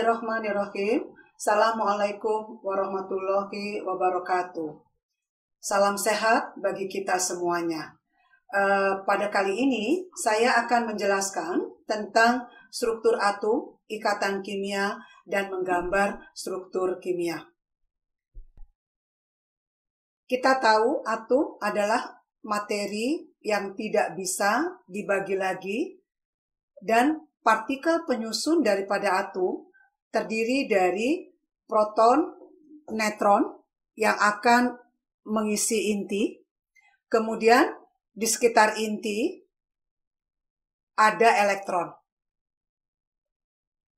Bismillahirrahmanirrahim. Assalamualaikum warahmatullahi wabarakatuh. Salam sehat bagi kita semuanya. Pada kali ini saya akan menjelaskan tentang struktur atom, ikatan kimia, dan menggambar struktur kimia. Kita tahu atom adalah materi yang tidak bisa dibagi lagi, dan partikel penyusun daripada atom terdiri dari proton, neutron yang akan mengisi inti. Kemudian di sekitar inti ada elektron.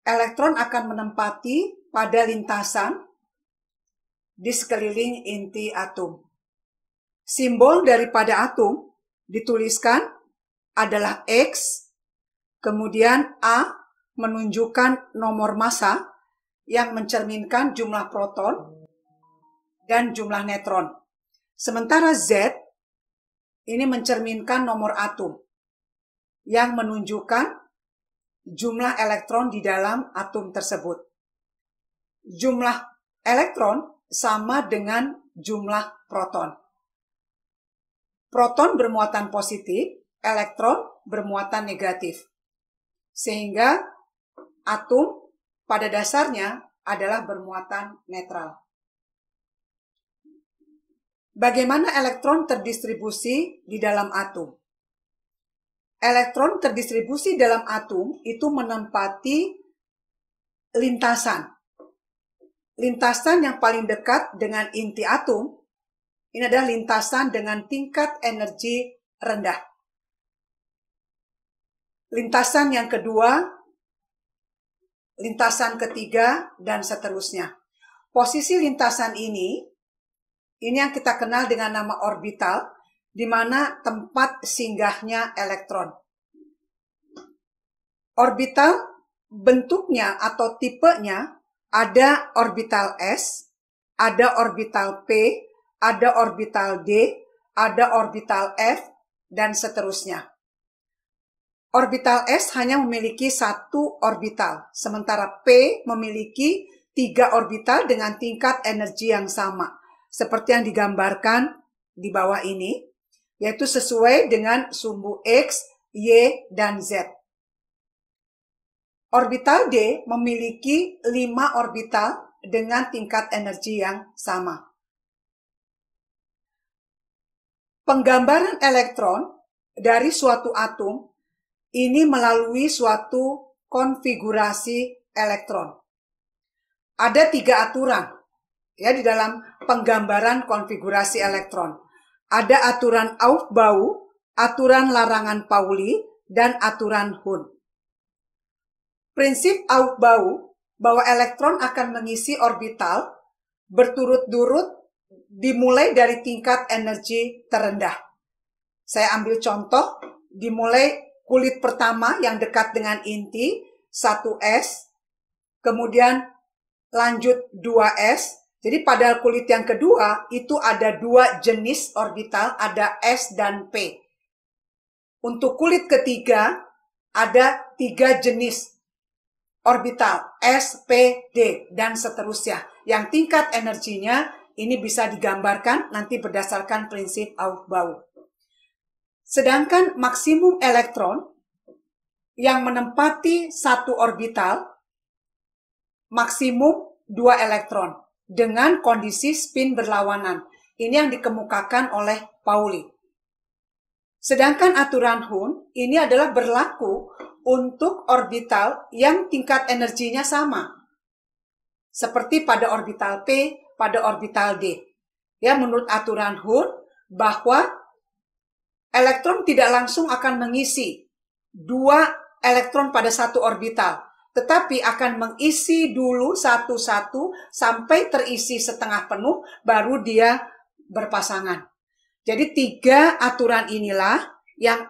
Elektron akan menempati pada lintasan di sekeliling inti atom. Simbol daripada atom dituliskan adalah X, kemudian A menunjukkan nomor massa yang mencerminkan jumlah proton dan jumlah neutron. Sementara Z ini mencerminkan nomor atom yang menunjukkan jumlah elektron di dalam atom tersebut. Jumlah elektron sama dengan jumlah proton. Proton bermuatan positif, elektron bermuatan negatif. Sehingga atom pada dasarnya adalah bermuatan netral. Bagaimana elektron terdistribusi di dalam atom? Elektron terdistribusi dalam atom itu menempati lintasan. Lintasan yang paling dekat dengan inti atom ini adalah lintasan dengan tingkat energi rendah. Lintasan yang kedua, lintasan ketiga, dan seterusnya. Posisi lintasan ini yang kita kenal dengan nama orbital, di mana tempat singgahnya elektron. Orbital bentuknya atau tipenya ada orbital S, ada orbital P, ada orbital D, ada orbital F, dan seterusnya. Orbital S hanya memiliki satu orbital, sementara P memiliki 3 orbital dengan tingkat energi yang sama, seperti yang digambarkan di bawah ini, yaitu sesuai dengan sumbu X, Y, dan Z. Orbital D memiliki 5 orbital dengan tingkat energi yang sama. Penggambaran elektron dari suatu atom ini melalui suatu konfigurasi elektron. Ada 3 aturan ya di dalam penggambaran konfigurasi elektron. Ada aturan Aufbau, aturan larangan Pauli, dan aturan Hund. Prinsip Aufbau bahwa elektron akan mengisi orbital berturut-turut dimulai dari tingkat energi terendah. Saya ambil contoh, dimulai kulit pertama yang dekat dengan inti, 1s, kemudian lanjut 2s. Jadi pada kulit yang kedua itu ada 2 jenis orbital, ada S dan P. Untuk kulit ketiga ada 3 jenis orbital, S, P, D, dan seterusnya. Yang tingkat energinya ini bisa digambarkan nanti berdasarkan prinsip Aufbau. Sedangkan maksimum elektron yang menempati satu orbital, maksimum 2 elektron dengan kondisi spin berlawanan. Ini yang dikemukakan oleh Pauli. Sedangkan aturan Hund ini adalah berlaku untuk orbital yang tingkat energinya sama. Seperti pada orbital P, pada orbital D. Ya, menurut aturan Hund bahwa elektron tidak langsung akan mengisi 2 elektron pada satu orbital, tetapi akan mengisi dulu satu-satu sampai terisi setengah penuh, baru dia berpasangan. Jadi 3 aturan inilah yang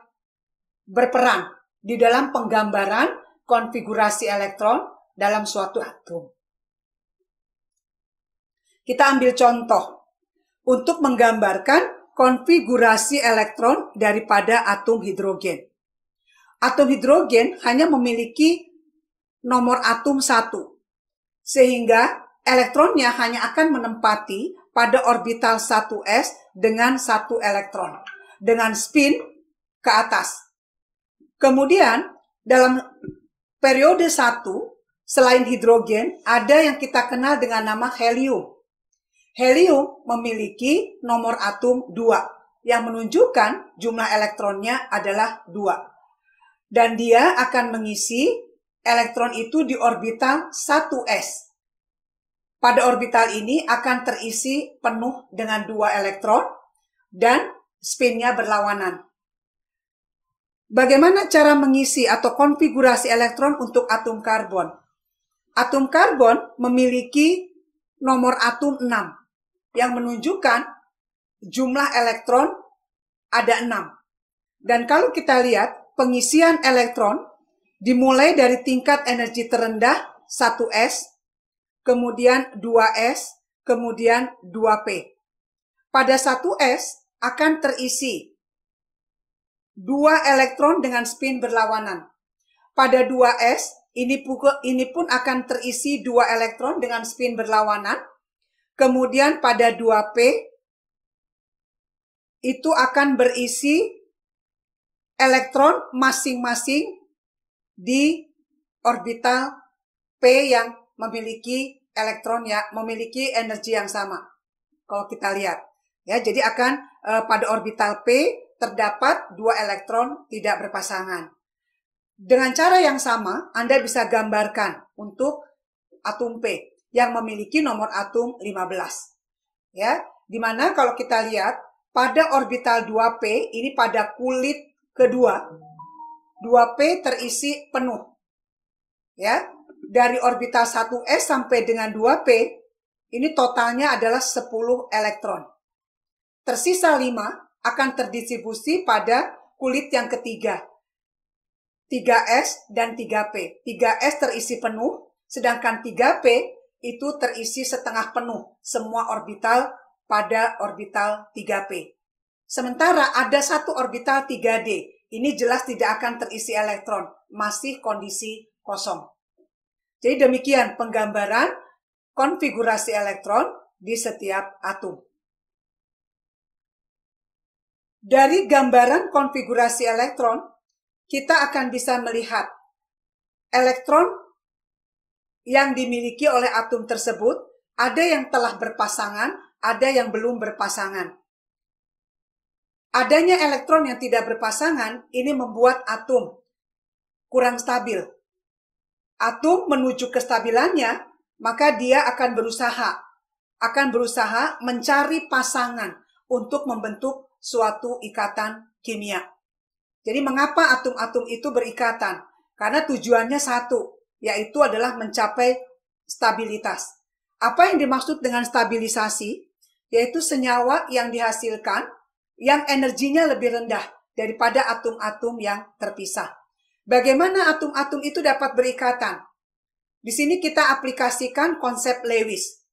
berperan di dalam penggambaran konfigurasi elektron dalam suatu atom. Kita ambil contoh untuk menggambarkan konfigurasi elektron daripada atom hidrogen. Atom hidrogen hanya memiliki nomor atom 1. Sehingga elektronnya hanya akan menempati pada orbital 1s dengan 1 elektron, dengan spin ke atas. Kemudian, dalam periode 1, selain hidrogen, ada yang kita kenal dengan nama helium. Helium memiliki nomor atom 2, yang menunjukkan jumlah elektronnya adalah 2. Dan dia akan mengisi elektron itu di orbital 1s. Pada orbital ini akan terisi penuh dengan 2 elektron dan spinnya berlawanan. Bagaimana cara mengisi atau konfigurasi elektron untuk atom karbon? Atom karbon memiliki nomor atom 6 yang menunjukkan jumlah elektron ada 6. Dan kalau kita lihat pengisian elektron dimulai dari tingkat energi terendah 1s, kemudian 2s, kemudian 2p. Pada 1s akan terisi 2 elektron dengan spin berlawanan. Pada 2s, ini pun akan terisi 2 elektron dengan spin berlawanan. Kemudian pada 2p, itu akan berisi elektron masing-masing di orbital p yang memiliki elektron memiliki energi yang sama. Kalau kita lihat, ya, jadi akan pada orbital p terdapat 2 elektron tidak berpasangan. Dengan cara yang sama, Anda bisa gambarkan untuk atom P yang memiliki nomor atom 15. Ya, dimana kalau kita lihat pada orbital 2p ini pada kulit kedua, 2p terisi penuh. Ya, dari orbital 1s sampai dengan 2p, ini totalnya adalah 10 elektron. Tersisa 5 akan terdistribusi pada kulit yang ketiga, 3s dan 3p. 3s terisi penuh, sedangkan 3p itu terisi setengah penuh, semua orbital pada orbital 3p. Sementara ada satu orbital 3d, ini jelas tidak akan terisi elektron, masih kondisi kosong. Jadi demikian penggambaran konfigurasi elektron di setiap atom. Dari gambaran konfigurasi elektron, kita akan bisa melihat elektron yang dimiliki oleh atom tersebut, ada yang telah berpasangan, ada yang belum berpasangan. Adanya elektron yang tidak berpasangan, ini membuat atom kurang stabil. Atom menuju kestabilannya, maka dia akan berusaha mencari pasangan untuk membentuk suatu ikatan kimia. Jadi mengapa atom-atom itu berikatan? Karena tujuannya satu, yaitu adalah mencapai stabilitas. Apa yang dimaksud dengan stabilisasi? Yaitu senyawa yang dihasilkan yang energinya lebih rendah daripada atom-atom yang terpisah. Bagaimana atom-atom itu dapat berikatan? Di sini kita aplikasikan konsep Lewis.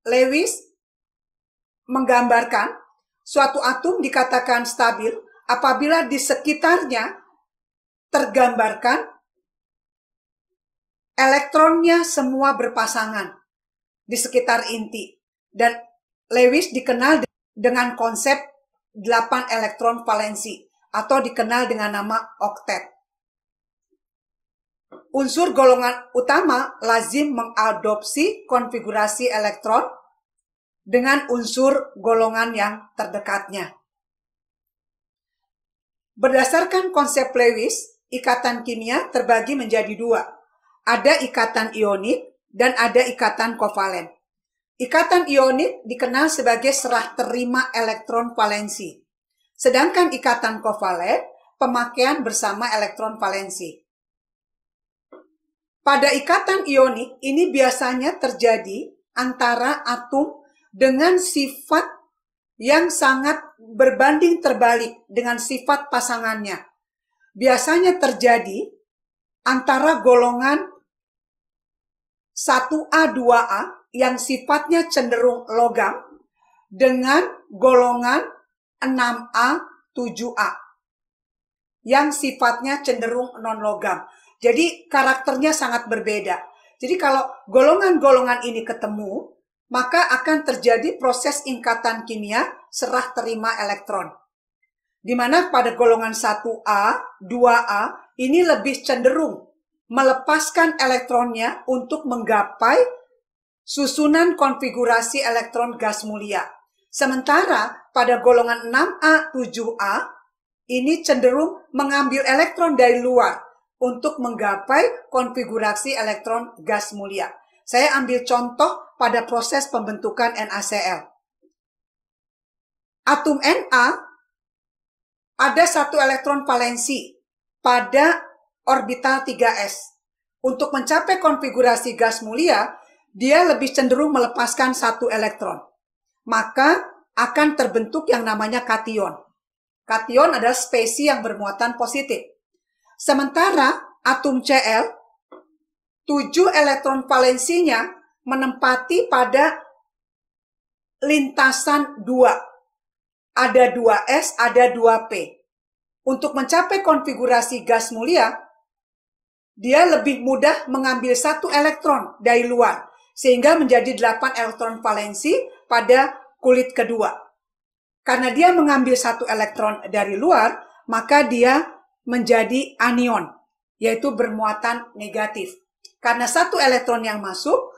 Lewis menggambarkan suatu atom dikatakan stabil apabila di sekitarnya tergambarkan elektronnya semua berpasangan di sekitar inti. Dan Lewis dikenal dengan konsep 8 elektron valensi atau dikenal dengan nama oktet. Unsur golongan utama lazim mengadopsi konfigurasi elektron dengan unsur golongan yang terdekatnya. Berdasarkan konsep Lewis, ikatan kimia terbagi menjadi 2. Ada ikatan ionik dan ada ikatan kovalen. Ikatan ionik dikenal sebagai serah terima elektron valensi. Sedangkan ikatan kovalen, pemakaian bersama elektron valensi. Pada ikatan ionik, ini biasanya terjadi antara atom dengan sifat yang sangat berbanding terbalik dengan sifat pasangannya. Biasanya terjadi antara golongan 1A, 2A yang sifatnya cenderung logam dengan golongan 6A, 7A yang sifatnya cenderung non-logam. Jadi karakternya sangat berbeda. Jadi kalau golongan-golongan ini ketemu, maka akan terjadi proses ikatan kimia serah terima elektron. Di mana pada golongan 1A, 2A ini lebih cenderung melepaskan elektronnya untuk menggapai susunan konfigurasi elektron gas mulia. Sementara pada golongan 6A, 7A ini cenderung mengambil elektron dari luar untuk menggapai konfigurasi elektron gas mulia. Saya ambil contoh pada proses pembentukan NaCl. Atom Na ada satu elektron valensi pada orbital 3s. Untuk mencapai konfigurasi gas mulia, dia lebih cenderung melepaskan satu elektron. Maka akan terbentuk yang namanya kation. Kation adalah spesies yang bermuatan positif. Sementara atom Cl, 7 elektron valensinya menempati pada lintasan 2. Ada 2s, ada 2p. Untuk mencapai konfigurasi gas mulia, dia lebih mudah mengambil satu elektron dari luar, sehingga menjadi 8 elektron valensi pada kulit kedua. Karena dia mengambil satu elektron dari luar, maka dia menjadi anion, yaitu bermuatan negatif. Karena satu elektron yang masuk,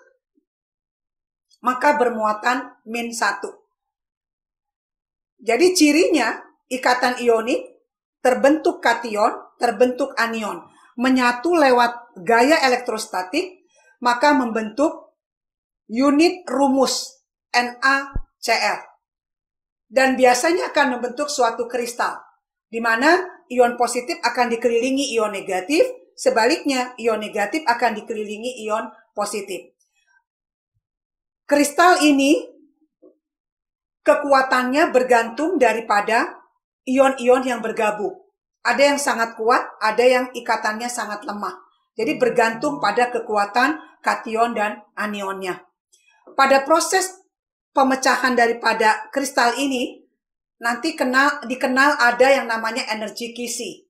maka bermuatan -1. Jadi cirinya ikatan ionik, terbentuk kation, terbentuk anion, menyatu lewat gaya elektrostatik, maka membentuk unit rumus NaCl. Dan biasanya akan membentuk suatu kristal, di mana ion positif akan dikelilingi ion negatif, sebaliknya ion negatif akan dikelilingi ion positif. Kristal ini kekuatannya bergantung daripada ion-ion yang bergabung. Ada yang sangat kuat, ada yang ikatannya sangat lemah. Jadi bergantung pada kekuatan kation dan anionnya. Pada proses pemecahan daripada kristal ini, nanti dikenal ada yang namanya energi Kisi.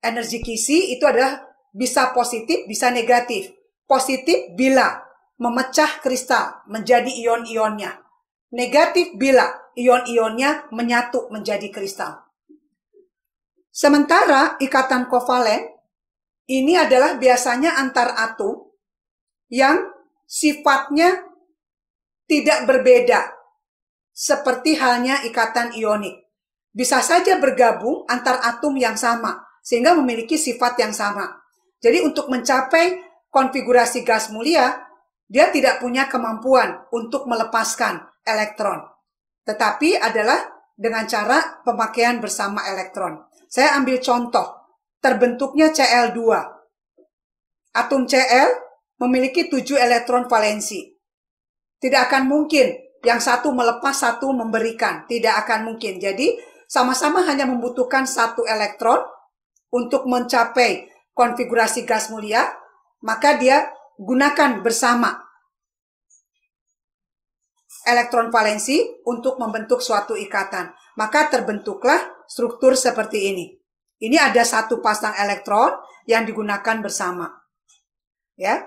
Energi Kisi itu adalah bisa positif, bisa negatif. Positif bila memecah kristal menjadi ion-ionnya. Negatif bila ion-ionnya menyatu menjadi kristal. Sementara ikatan kovalen ini adalah biasanya antar atom yang sifatnya tidak berbeda, seperti halnya ikatan ionik. Bisa saja bergabung antar atom yang sama, sehingga memiliki sifat yang sama. Jadi untuk mencapai konfigurasi gas mulia, dia tidak punya kemampuan untuk melepaskan elektron. Tetapi adalah dengan cara pemakaian bersama elektron. Saya ambil contoh, terbentuknya Cl2. Atom Cl memiliki 7 elektron valensi. Tidak akan mungkin yang satu melepas, satu memberikan. Tidak akan mungkin. Jadi sama-sama hanya membutuhkan satu elektron untuk mencapai konfigurasi gas mulia, maka dia gunakan bersama elektron valensi untuk membentuk suatu ikatan. Maka terbentuklah struktur seperti ini. Ini ada satu pasang elektron yang digunakan bersama. Ya.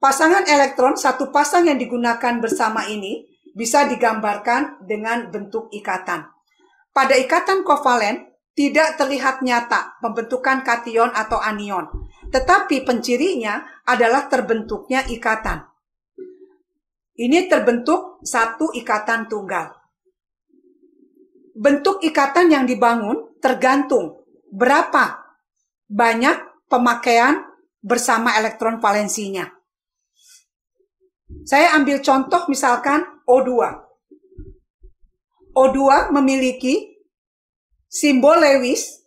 Pasangan elektron, satu pasang yang digunakan bersama ini bisa digambarkan dengan bentuk ikatan. Pada ikatan kovalen tidak terlihat nyata pembentukan kation atau anion, tetapi pencirinya adalah terbentuknya ikatan. Ini terbentuk satu ikatan tunggal. Bentuk ikatan yang dibangun tergantung berapa banyak pemakaian bersama elektron valensinya. Saya ambil contoh misalkan O2. O2 memiliki simbol Lewis.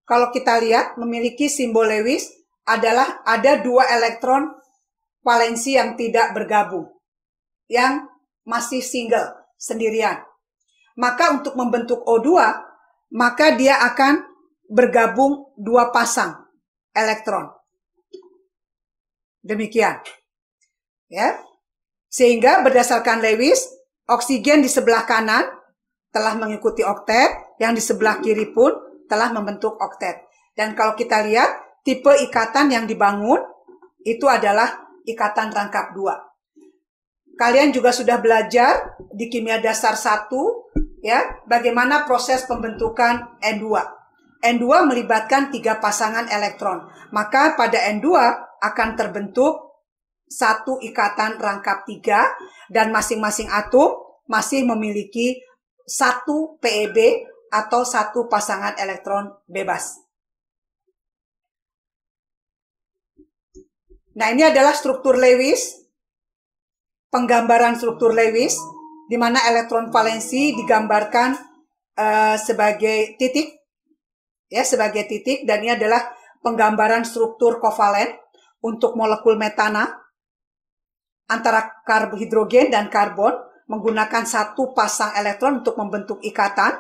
Kalau kita lihat memiliki simbol Lewis adalah ada 2 elektron valensi yang tidak bergabung, yang masih single, sendirian. Maka untuk membentuk O2, maka dia akan bergabung 2 pasang elektron. Demikian. Ya. Sehingga berdasarkan Lewis, oksigen di sebelah kanan telah mengikuti oktet, yang di sebelah kiri pun telah membentuk oktet. Dan kalau kita lihat, tipe ikatan yang dibangun itu adalah ikatan rangkap 2. Kalian juga sudah belajar di kimia dasar 1 ya, bagaimana proses pembentukan N2. N2 melibatkan 3 pasangan elektron. Maka pada N2 akan terbentuk satu ikatan rangkap 3 dan masing-masing atom masih memiliki 1 PeB atau 1 pasangan elektron bebas. Nah, ini adalah struktur Lewis, penggambaran struktur Lewis, di mana elektron valensi digambarkan sebagai titik, ya, sebagai titik, dan ini adalah penggambaran struktur kovalen untuk molekul metana antara hidrogen dan karbon menggunakan 1 pasang elektron untuk membentuk ikatan,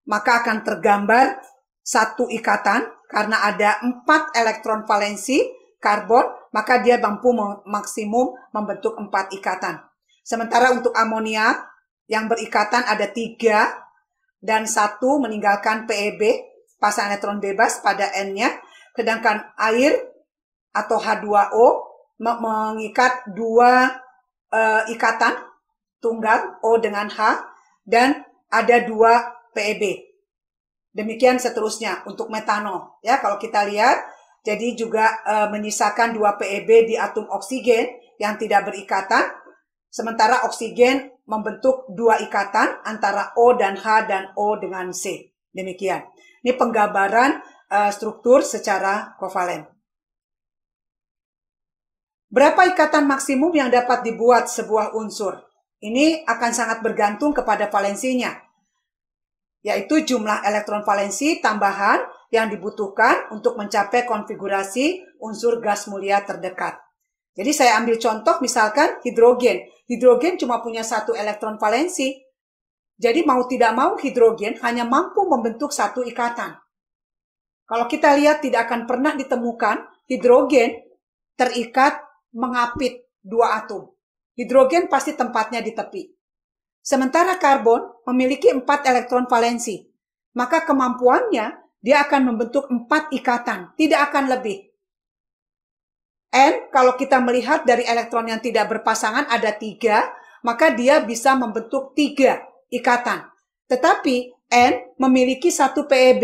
maka akan tergambar 1 ikatan karena ada 4 elektron valensi karbon, maka dia mampu maksimum membentuk 4 ikatan. Sementara untuk amonia yang berikatan ada 3 dan 1 meninggalkan PeB, pasang elektron bebas pada N-nya, sedangkan air atau H2O mengikat 2 ikatan tunggal O dengan H dan ada 2 PeB. Demikian seterusnya untuk metanol. Ya, kalau kita lihat, jadi juga menyisakan 2 PeB di atom oksigen yang tidak berikatan, sementara oksigen membentuk 2 ikatan antara O dan H dan O dengan C. Demikian. Ini penggambaran struktur secara kovalen. Berapa ikatan maksimum yang dapat dibuat sebuah unsur? Ini akan sangat bergantung kepada valensinya, yaitu jumlah elektron valensi tambahan yang dibutuhkan untuk mencapai konfigurasi unsur gas mulia terdekat. Jadi saya ambil contoh misalkan hidrogen. Hidrogen cuma punya 1 elektron valensi. Jadi mau tidak mau hidrogen hanya mampu membentuk 1 ikatan. Kalau kita lihat tidak akan pernah ditemukan hidrogen terikat mengapit 2 atom. Hidrogen pasti tempatnya di tepi. Sementara karbon memiliki 4 elektron valensi. Maka kemampuannya dia akan membentuk 4 ikatan, tidak akan lebih. N, kalau kita melihat dari elektron yang tidak berpasangan ada 3, maka dia bisa membentuk 3 ikatan. Tetapi N memiliki 1 PeB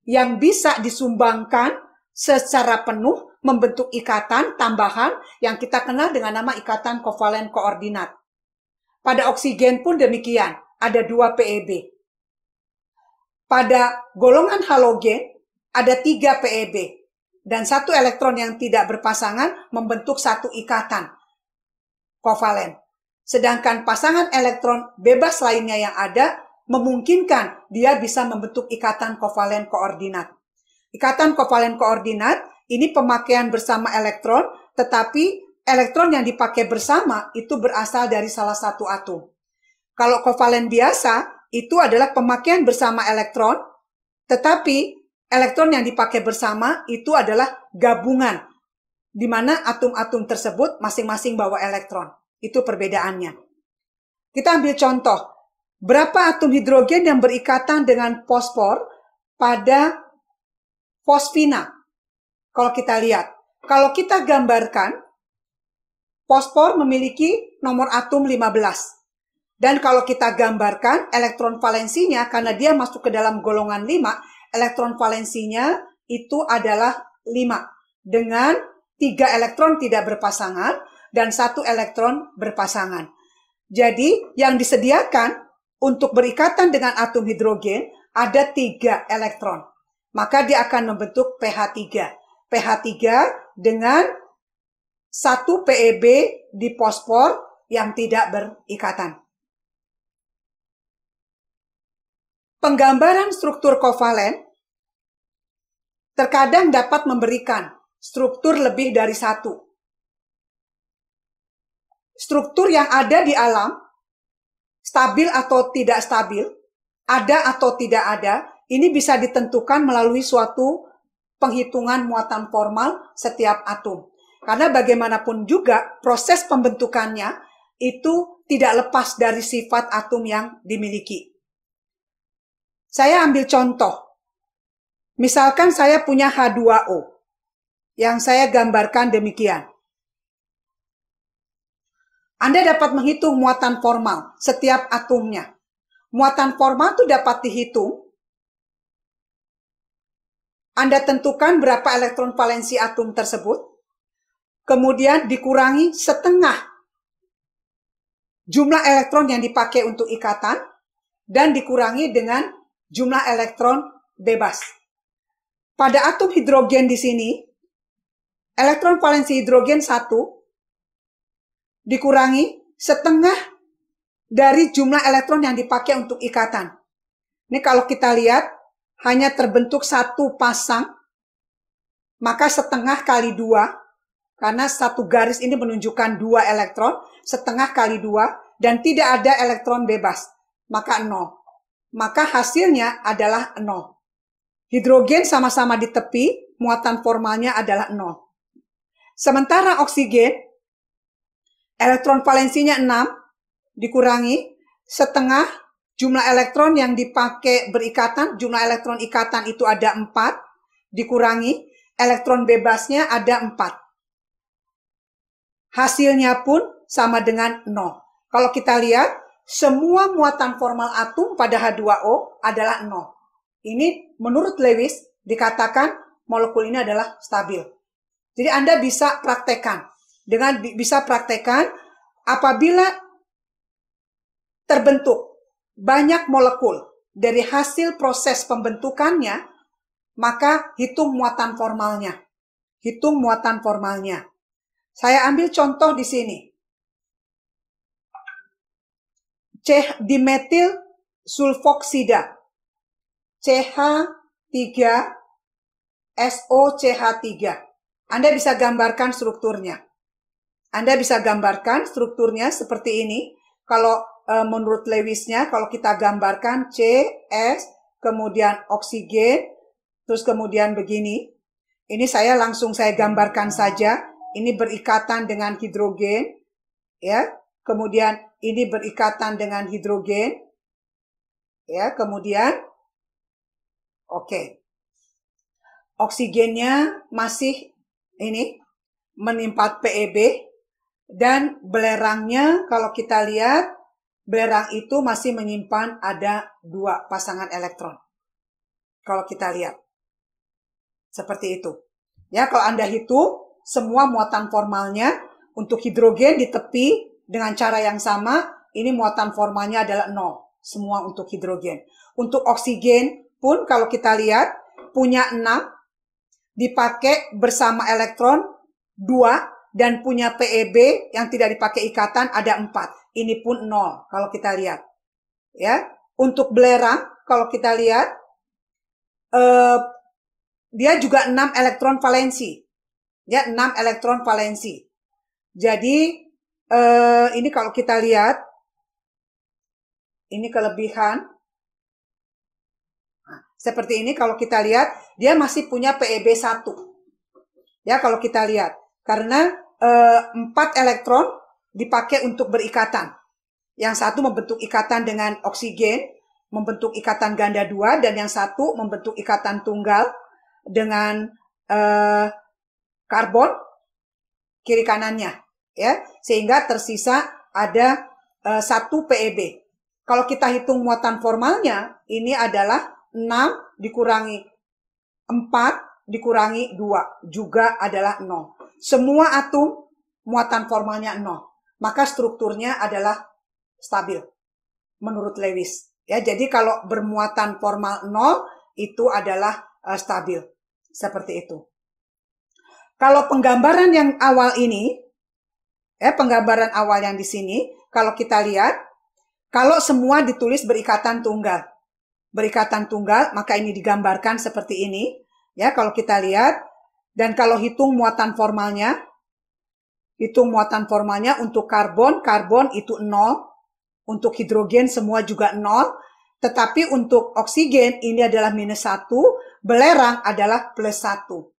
yang bisa disumbangkan secara penuh membentuk ikatan tambahan yang kita kenal dengan nama ikatan kovalen koordinat. Pada oksigen pun demikian, ada 2 PeB. Pada golongan halogen ada 3 PeB dan 1 elektron yang tidak berpasangan membentuk 1 ikatan kovalen. Sedangkan pasangan elektron bebas lainnya yang ada memungkinkan dia bisa membentuk ikatan kovalen koordinat. Ikatan kovalen koordinat ini pemakaian bersama elektron, tetapi elektron yang dipakai bersama itu berasal dari salah satu atom. Kalau kovalen biasa, itu adalah pemakaian bersama elektron, tetapi elektron yang dipakai bersama itu adalah gabungan, di mana atom-atom tersebut masing-masing bawa elektron. Itu perbedaannya. Kita ambil contoh, berapa atom hidrogen yang berikatan dengan fosfor pada fosfina? Kalau kita lihat, kalau kita gambarkan, fosfor memiliki nomor atom 15. Dan kalau kita gambarkan elektron valensinya, karena dia masuk ke dalam golongan 5, elektron valensinya itu adalah 5. Dengan 3 elektron tidak berpasangan dan 1 elektron berpasangan. Jadi yang disediakan untuk berikatan dengan atom hidrogen ada 3 elektron. Maka dia akan membentuk pH3. pH3 dengan 1 PeB di fosfor yang tidak berikatan. Penggambaran struktur kovalen terkadang dapat memberikan struktur lebih dari 1. Struktur yang ada di alam, stabil atau tidak stabil, ada atau tidak ada, ini bisa ditentukan melalui suatu penghitungan muatan formal setiap atom. Karena bagaimanapun juga proses pembentukannya itu tidak lepas dari sifat atom yang dimiliki. Saya ambil contoh. Misalkan saya punya H2O yang saya gambarkan demikian. Anda dapat menghitung muatan formal setiap atomnya. Muatan formal itu dapat dihitung. Anda tentukan berapa elektron valensi atom tersebut, kemudian dikurangi setengah jumlah elektron yang dipakai untuk ikatan, dan dikurangi dengan jumlah elektron bebas. Pada atom hidrogen di sini, elektron valensi hidrogen 1 dikurangi setengah dari jumlah elektron yang dipakai untuk ikatan. Ini kalau kita lihat, hanya terbentuk satu pasang, maka setengah kali 2, karena satu garis ini menunjukkan 2 elektron, setengah kali 2, dan tidak ada elektron bebas, maka 0. Maka hasilnya adalah 0. Hidrogen sama-sama di tepi, muatan formalnya adalah 0. Sementara oksigen, elektron valensinya 6, dikurangi setengah jumlah elektron yang dipakai berikatan, jumlah elektron ikatan itu ada 4, dikurangi elektron bebasnya ada 4. Hasilnya pun sama dengan 0. Kalau kita lihat, semua muatan formal atom pada H2O adalah 0. Ini menurut Lewis dikatakan molekul ini adalah stabil. Jadi Anda bisa praktekkan. Bisa praktekkan apabila terbentuk banyak molekul dari hasil proses pembentukannya, maka hitung muatan formalnya. Hitung muatan formalnya. Saya ambil contoh di sini. Dimetil sulfoksida, CH3SOCH3. Anda bisa gambarkan strukturnya. Seperti ini. Kalau menurut Lewisnya, kalau kita gambarkan CS, kemudian oksigen, terus kemudian begini. Ini saya gambarkan saja. Ini berikatan dengan hidrogen, ya. Kemudian ini berikatan dengan hidrogen, ya. Kemudian, oke. Oksigennya masih ini menimpa PeB, dan belerangnya kalau kita lihat, belerang itu masih menyimpan ada 2 pasangan elektron. Kalau kita lihat. Seperti itu. Ya, kalau Anda hitung semua muatan formalnya untuk hidrogen di tepi dengan cara yang sama, ini muatan formalnya adalah 0. Semua untuk hidrogen. Untuk oksigen pun kalau kita lihat punya 6, dipakai bersama elektron 2, dan punya PeB yang tidak dipakai ikatan ada 4. Ini pun 0 kalau kita lihat. Ya, untuk belerang kalau kita lihat dia juga 6 elektron valensi. Ya, 6 elektron valensi. Jadi ini kalau kita lihat, ini kelebihan. Nah, seperti ini kalau kita lihat, dia masih punya PeB 1. Ya, kalau kita lihat. Karena 4 elektron dipakai untuk berikatan. Yang satu membentuk ikatan dengan oksigen, membentuk ikatan ganda 2, dan yang satu membentuk ikatan tunggal dengan karbon kiri kanannya. Ya, sehingga tersisa ada 1 PeB. Kalau kita hitung muatan formalnya, ini adalah 6 dikurangi 4 dikurangi 2, juga adalah 0. Semua atom muatan formalnya 0. Maka strukturnya adalah stabil, menurut Lewis. Ya, jadi kalau bermuatan formal 0, itu adalah stabil. Seperti itu. Kalau penggambaran yang awal ini, penggambaran awal yang di sini, kalau kita lihat, kalau semua ditulis berikatan tunggal. Berikatan tunggal, maka ini digambarkan seperti ini. Ya, kalau kita lihat, dan kalau hitung muatan formalnya untuk karbon itu 0. Untuk hidrogen semua juga 0. Tetapi untuk oksigen ini adalah -1, belerang adalah +1.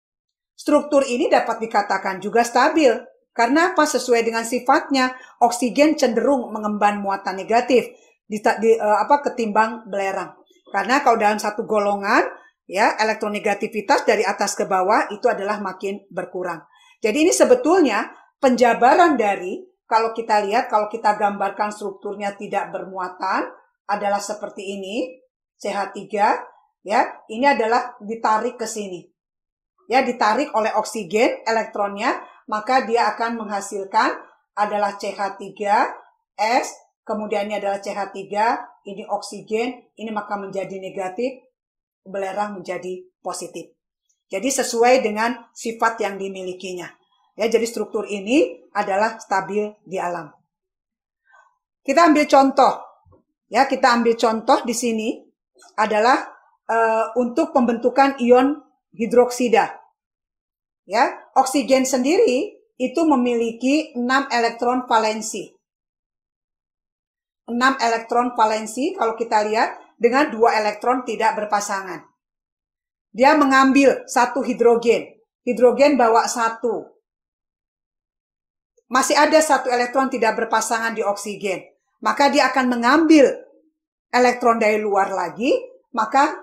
Struktur ini dapat dikatakan juga stabil. Karena apa? Sesuai dengan sifatnya, oksigen cenderung mengemban muatan negatif ketimbang belerang. Karena kalau dalam satu golongan, ya, elektronegativitas dari atas ke bawah itu adalah makin berkurang. Jadi ini sebetulnya penjabaran dari kalau kita lihat, kalau kita gambarkan strukturnya tidak bermuatan, adalah seperti ini, CH3, ya, ini adalah ditarik ke sini. Ya, ditarik oleh oksigen elektronnya, maka dia akan menghasilkan adalah CH3S, kemudian ini adalah CH3, ini oksigen, ini maka menjadi negatif, belerang menjadi positif. Jadi sesuai dengan sifat yang dimilikinya. Ya, jadi struktur ini adalah stabil di alam. Kita ambil contoh. Ya, kita ambil contoh di sini adalah untuk pembentukan ion hidroksida. Ya, oksigen sendiri itu memiliki 6 elektron valensi. 6 elektron valensi kalau kita lihat dengan 2 elektron tidak berpasangan. Dia mengambil 1 hidrogen. Hidrogen bawa 1. Masih ada 1 elektron tidak berpasangan di oksigen. Maka dia akan mengambil elektron dari luar lagi, maka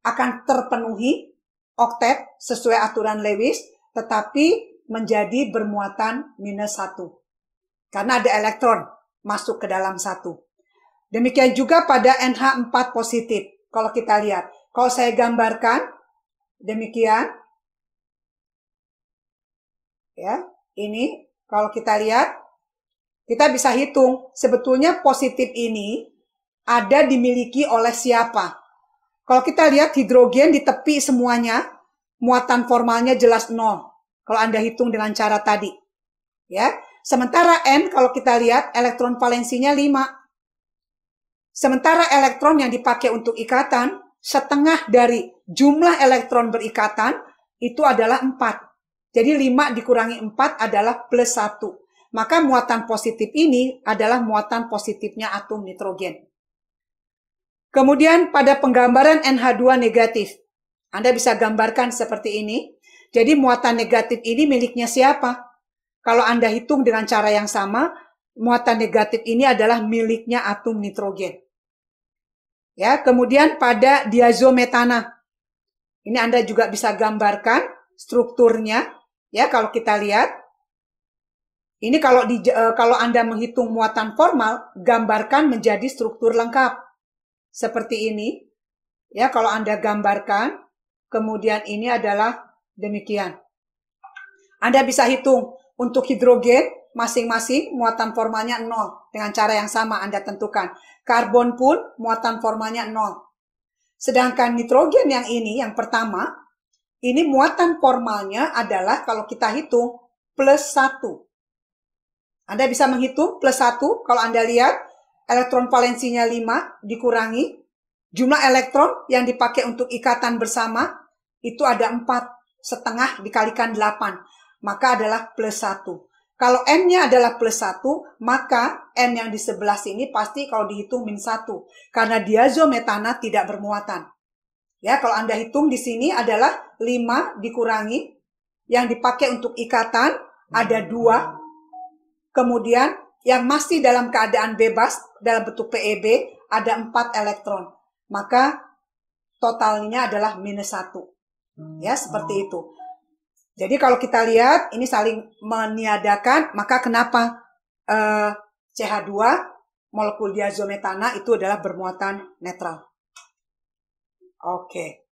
akan terpenuhi oktet sesuai aturan Lewis, tetapi menjadi bermuatan -1. Karena ada elektron masuk ke dalam 1. Demikian juga pada NH4 positif. Kalau kita lihat, kalau saya gambarkan, demikian. Ya, ini kalau kita lihat, kita bisa hitung sebetulnya positif ini ada dimiliki oleh siapa. Kalau kita lihat hidrogen di tepi semuanya, muatan formalnya jelas 0. Kalau Anda hitung dengan cara tadi. Ya, sementara N kalau kita lihat elektron valensinya 5. Sementara elektron yang dipakai untuk ikatan, setengah dari jumlah elektron berikatan itu adalah 4. Jadi 5 dikurangi 4 adalah +1. Maka muatan positif ini adalah muatan positifnya atom nitrogen. Kemudian pada penggambaran NH2 negatif, Anda bisa gambarkan seperti ini. Jadi muatan negatif ini miliknya siapa? Kalau Anda hitung dengan cara yang sama, muatan negatif ini adalah miliknya atom nitrogen. Ya, kemudian pada diazometana. Ini Anda juga bisa gambarkan strukturnya. Ya, kalau kita lihat, ini kalau Anda menghitung muatan formal, gambarkan menjadi struktur lengkap. Seperti ini. Ya, kalau Anda gambarkan, kemudian ini adalah demikian. Anda bisa hitung untuk hidrogen masing-masing muatan formalnya 0. Dengan cara yang sama Anda tentukan. Karbon pun muatan formalnya 0. Sedangkan nitrogen yang ini, yang pertama, ini muatan formalnya adalah kalau kita hitung +1. Anda bisa menghitung +1 kalau Anda lihat elektron valensinya 5 dikurangi jumlah elektron yang dipakai untuk ikatan bersama itu ada 4, setengah dikalikan 8, maka adalah +1. Kalau N-nya adalah +1, maka N yang di sebelah sini pasti kalau dihitung -1, karena diazometana tidak bermuatan. Ya, kalau Anda hitung di sini adalah 5 dikurangi yang dipakai untuk ikatan ada 2, kemudian yang masih dalam keadaan bebas dalam bentuk PeB ada 4 elektron. Maka totalnya adalah -1. Ya, seperti itu. Jadi kalau kita lihat ini saling meniadakan, maka kenapa CH2 molekul diazometana itu adalah bermuatan netral. Oke.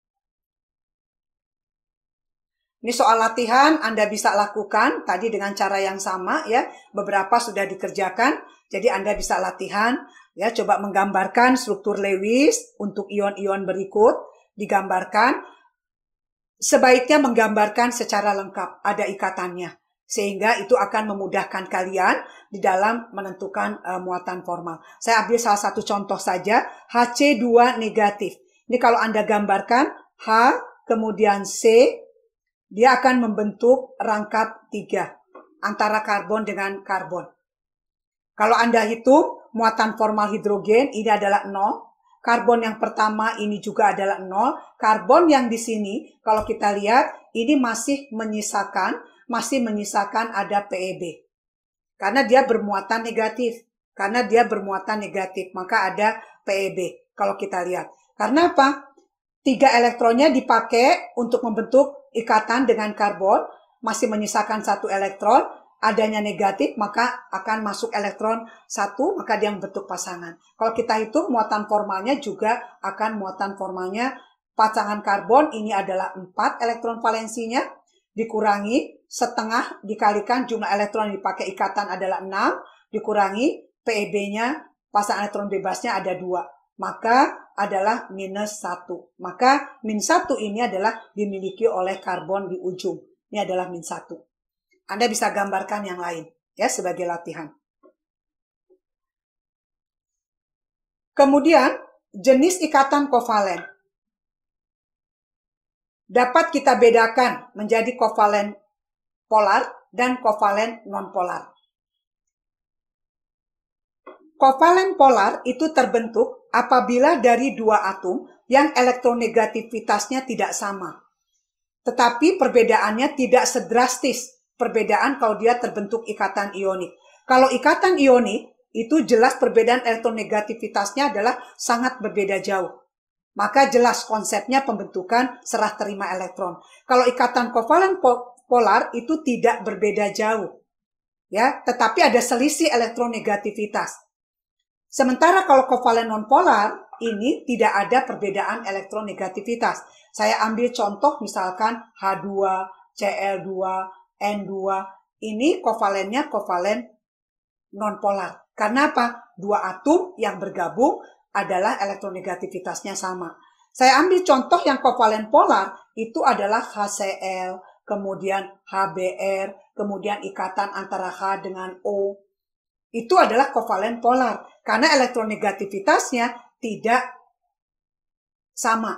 Ini soal latihan Anda bisa lakukan tadi dengan cara yang sama ya. Beberapa sudah dikerjakan. Jadi Anda bisa latihan ya, coba menggambarkan struktur Lewis untuk ion-ion berikut digambarkan. Sebaiknya menggambarkan secara lengkap, ada ikatannya. Sehingga itu akan memudahkan kalian di dalam menentukan muatan formal. Saya ambil salah satu contoh saja, Hc2 negatif. Ini kalau Anda gambarkan, H, kemudian C, dia akan membentuk rangkap 3 antara karbon dengan karbon. Kalau Anda hitung, muatan formal hidrogen ini adalah 0. Karbon yang pertama ini juga adalah 0. Karbon yang di sini, kalau kita lihat, ini masih menyisakan ada PeB. Karena dia bermuatan negatif. Maka ada PeB. Kalau kita lihat. Karena apa? 3 elektronnya dipakai untuk membentuk ikatan dengan karbon. Masih menyisakan 1 elektron. adanya negatif, maka akan masuk elektron satu, maka dia membentuk pasangan. Kalau kita hitung muatan formalnya juga akan muatan formalnya pasangan karbon ini adalah 4 elektron valensinya, dikurangi setengah dikalikan jumlah elektron yang dipakai ikatan adalah 6, dikurangi PeB-nya, pasangan elektron bebasnya ada 2. Maka adalah -1. Maka -1 ini adalah dimiliki oleh karbon di ujung. Ini adalah -1. Anda bisa gambarkan yang lain ya sebagai latihan. Kemudian jenis ikatan kovalen dapat kita bedakan menjadi kovalen polar dan kovalen nonpolar. Kovalen polar itu terbentuk apabila dari dua atom yang elektronegativitasnya tidak sama. Tetapi perbedaannya tidak sedrastis perbedaan kalau dia terbentuk ikatan ionik. Kalau ikatan ionik itu jelas perbedaan elektronegativitasnya adalah sangat berbeda jauh. Maka jelas konsepnya pembentukan serah terima elektron. Kalau ikatan kovalen polar itu tidak berbeda jauh. Ya, tetapi ada selisih elektronegativitas. Sementara kalau kovalen nonpolar ini tidak ada perbedaan elektronegativitas. Saya ambil contoh misalkan H2, Cl2, N2. Ini kovalennya kovalen nonpolar. Karena apa? Dua atom yang bergabung adalah elektronegativitasnya sama. Saya ambil contoh yang kovalen polar, itu adalah HCl, kemudian HBr, kemudian ikatan antara H dengan O. Itu adalah kovalen polar, karena elektronegativitasnya tidak sama.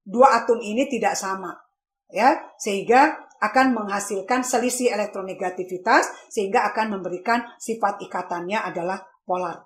Dua atom ini tidak sama, ya, sehingga akan menghasilkan selisih elektronegativitas, sehingga akan memberikan sifat ikatannya adalah polar,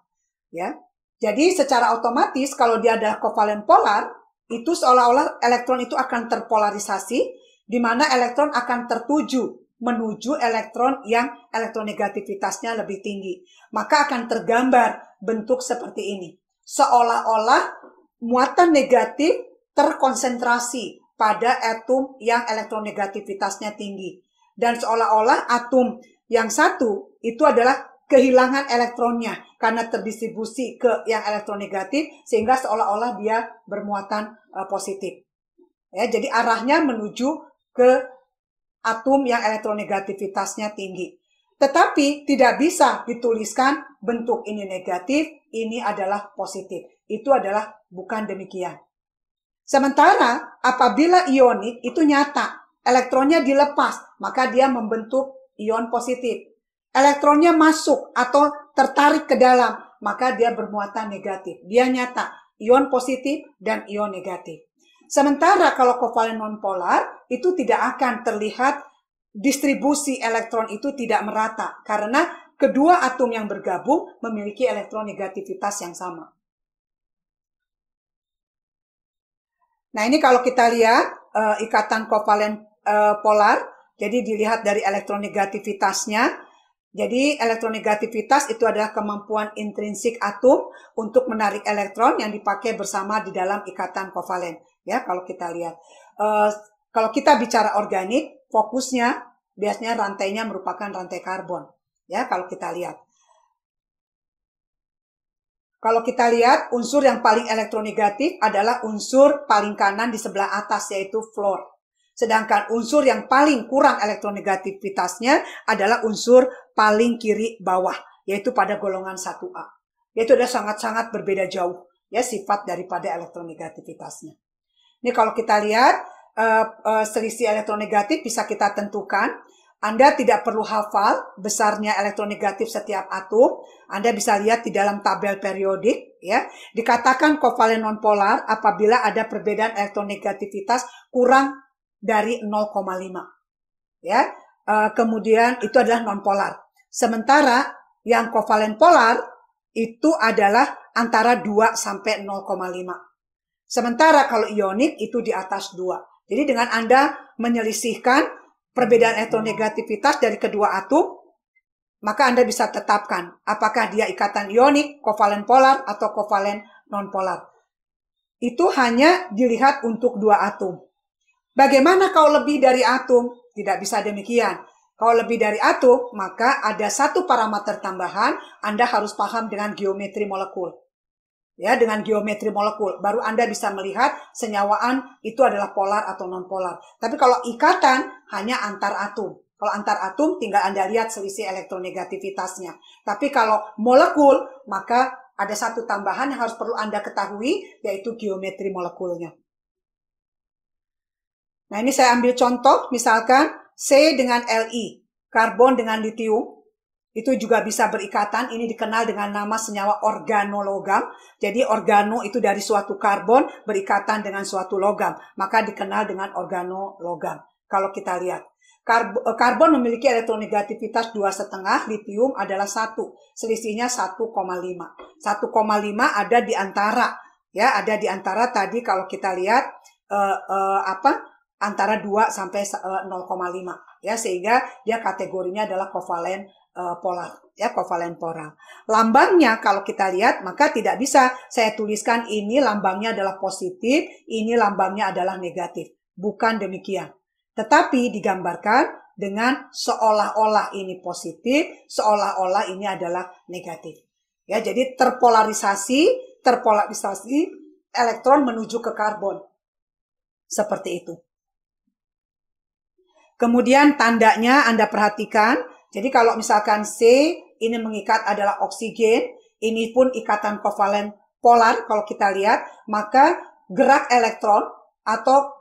ya. Jadi secara otomatis kalau dia adalah kovalen polar, itu seolah-olah elektron itu akan terpolarisasi, di mana elektron akan tertuju menuju elektron yang elektronegativitasnya lebih tinggi. Maka akan tergambar bentuk seperti ini. Seolah-olah muatan negatif terkonsentrasi pada atom yang elektronegativitasnya tinggi. Dan seolah-olah atom yang satu itu adalah kehilangan elektronnya karena terdistribusi ke yang elektronegatif sehingga seolah-olah dia bermuatan positif. Ya, jadi arahnya menuju ke atom yang elektronegativitasnya tinggi. Tetapi tidak bisa dituliskan bentuk ini negatif, ini adalah positif. Itu adalah bukan demikian. Sementara apabila ionik itu nyata, elektronnya dilepas, maka dia membentuk ion positif. Elektronnya masuk atau tertarik ke dalam, maka dia bermuatan negatif. Dia nyata, ion positif dan ion negatif. Sementara kalau kovalen nonpolar, itu tidak akan terlihat distribusi elektron itu tidak merata. Karena kedua atom yang bergabung memiliki elektronegativitas yang sama. Nah ini kalau kita lihat ikatan kovalen polar, jadi dilihat dari elektronegativitasnya. Jadi elektronegativitas itu adalah kemampuan intrinsik atom untuk menarik elektron yang dipakai bersama di dalam ikatan kovalen. Ya, kalau kita lihat, kalau kita bicara organik, fokusnya biasanya rantainya merupakan rantai karbon. Ya, kalau kita lihat. Kalau kita lihat, unsur yang paling elektronegatif adalah unsur paling kanan di sebelah atas, yaitu fluor. Sedangkan unsur yang paling kurang elektronegativitasnya adalah unsur paling kiri bawah, yaitu pada golongan 1A. Yaitu sudah sangat-sangat berbeda jauh ya sifat daripada elektronegativitasnya. Ini kalau kita lihat selisih elektronegatif bisa kita tentukan. Anda tidak perlu hafal besarnya elektronegatif setiap atom. Anda bisa lihat di dalam tabel periodik ya. Dikatakan kovalen nonpolar apabila ada perbedaan elektronegativitas kurang dari 0,5 ya. Kemudian itu adalah nonpolar. Sementara yang kovalen polar itu adalah antara 2 sampai 0,5. Sementara kalau ionik itu di atas 2. Jadi dengan Anda menyelisihkan perbedaan elektronegativitas dari kedua atom, maka Anda bisa tetapkan apakah dia ikatan ionik, kovalen polar atau kovalen nonpolar. Itu hanya dilihat untuk dua atom. Bagaimana kalau lebih dari atom? Tidak bisa demikian. Kalau lebih dari atom, maka ada satu parameter tambahan, Anda harus paham dengan geometri molekul. Ya, dengan geometri molekul, baru Anda bisa melihat senyawaan itu adalah polar atau non-polar. Tapi kalau ikatan, hanya antar atom. Kalau antar atom, tinggal Anda lihat selisih elektronegativitasnya. Tapi kalau molekul, maka ada satu tambahan yang harus perlu Anda ketahui, yaitu geometri molekulnya. Nah, ini saya ambil contoh, misalkan C dengan Li, karbon dengan litium, itu juga bisa berikatan. Ini dikenal dengan nama senyawa organologam. Jadi organo itu dari suatu karbon berikatan dengan suatu logam, maka dikenal dengan organologam. Kalau kita lihat, karbon memiliki elektronegativitas 2,5, litium adalah 1, selisihnya 1,5. 1,5 ada di antara, ya, ada di antara tadi kalau kita lihat antara 2 sampai 0,5, ya, sehingga dia kategorinya adalah kovalen polar, ya, kovalen polar. Lambangnya kalau kita lihat, maka tidak bisa saya tuliskan ini lambangnya adalah positif, ini lambangnya adalah negatif. Bukan demikian. Tetapi digambarkan dengan seolah-olah ini positif, seolah-olah ini adalah negatif. Ya, jadi terpolarisasi elektron menuju ke karbon. Seperti itu. Kemudian tandanya Anda perhatikan, jadi kalau misalkan C ini mengikat adalah oksigen, ini pun ikatan kovalen polar kalau kita lihat, maka gerak elektron atau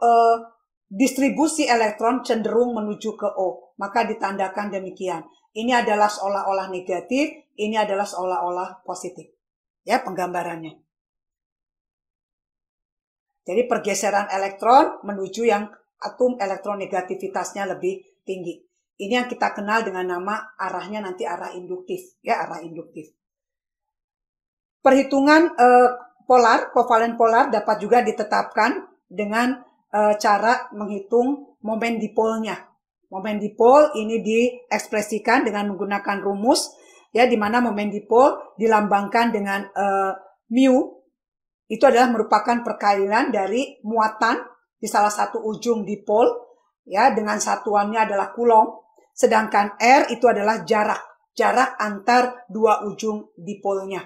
distribusi elektron cenderung menuju ke O, maka ditandakan demikian. Ini adalah seolah-olah negatif, ini adalah seolah-olah positif. Ya, penggambarannya. Jadi pergeseran elektron menuju yang atom elektronegativitasnya lebih tinggi. Ini yang kita kenal dengan nama arahnya nanti arah induktif, ya, arah induktif. Perhitungan polar, kovalen polar dapat juga ditetapkan dengan cara menghitung momen dipolnya. Momen dipol ini diekspresikan dengan menggunakan rumus, ya, di mana momen dipol dilambangkan dengan mu. Itu adalah merupakan perkalian dari muatan di salah satu ujung dipol, ya, dengan satuannya adalah coulomb, sedangkan R itu adalah jarak antar dua ujung dipolnya.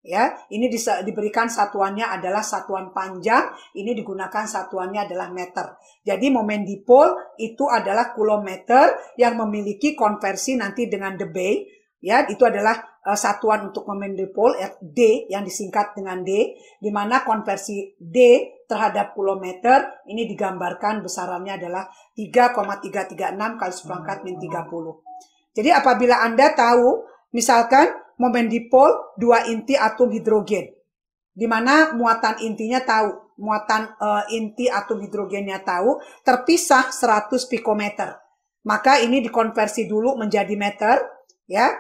Ya, ini diberikan satuannya adalah satuan panjang, ini digunakan satuannya adalah meter. Jadi momen dipol itu adalah kulometer yang memiliki konversi nanti dengan Debye, ya, itu adalah satuan untuk momen dipol, D yang disingkat dengan D, di mana konversi D terhadap kilometer ini digambarkan besarannya adalah 3,336 kali seperangkat min 30. Jadi apabila Anda tahu, misalkan momen dipol 2 inti atom hidrogen, di mana muatan intinya tahu, muatan inti atom hidrogennya tahu, terpisah 100 pikometer. Maka ini dikonversi dulu menjadi meter, ya.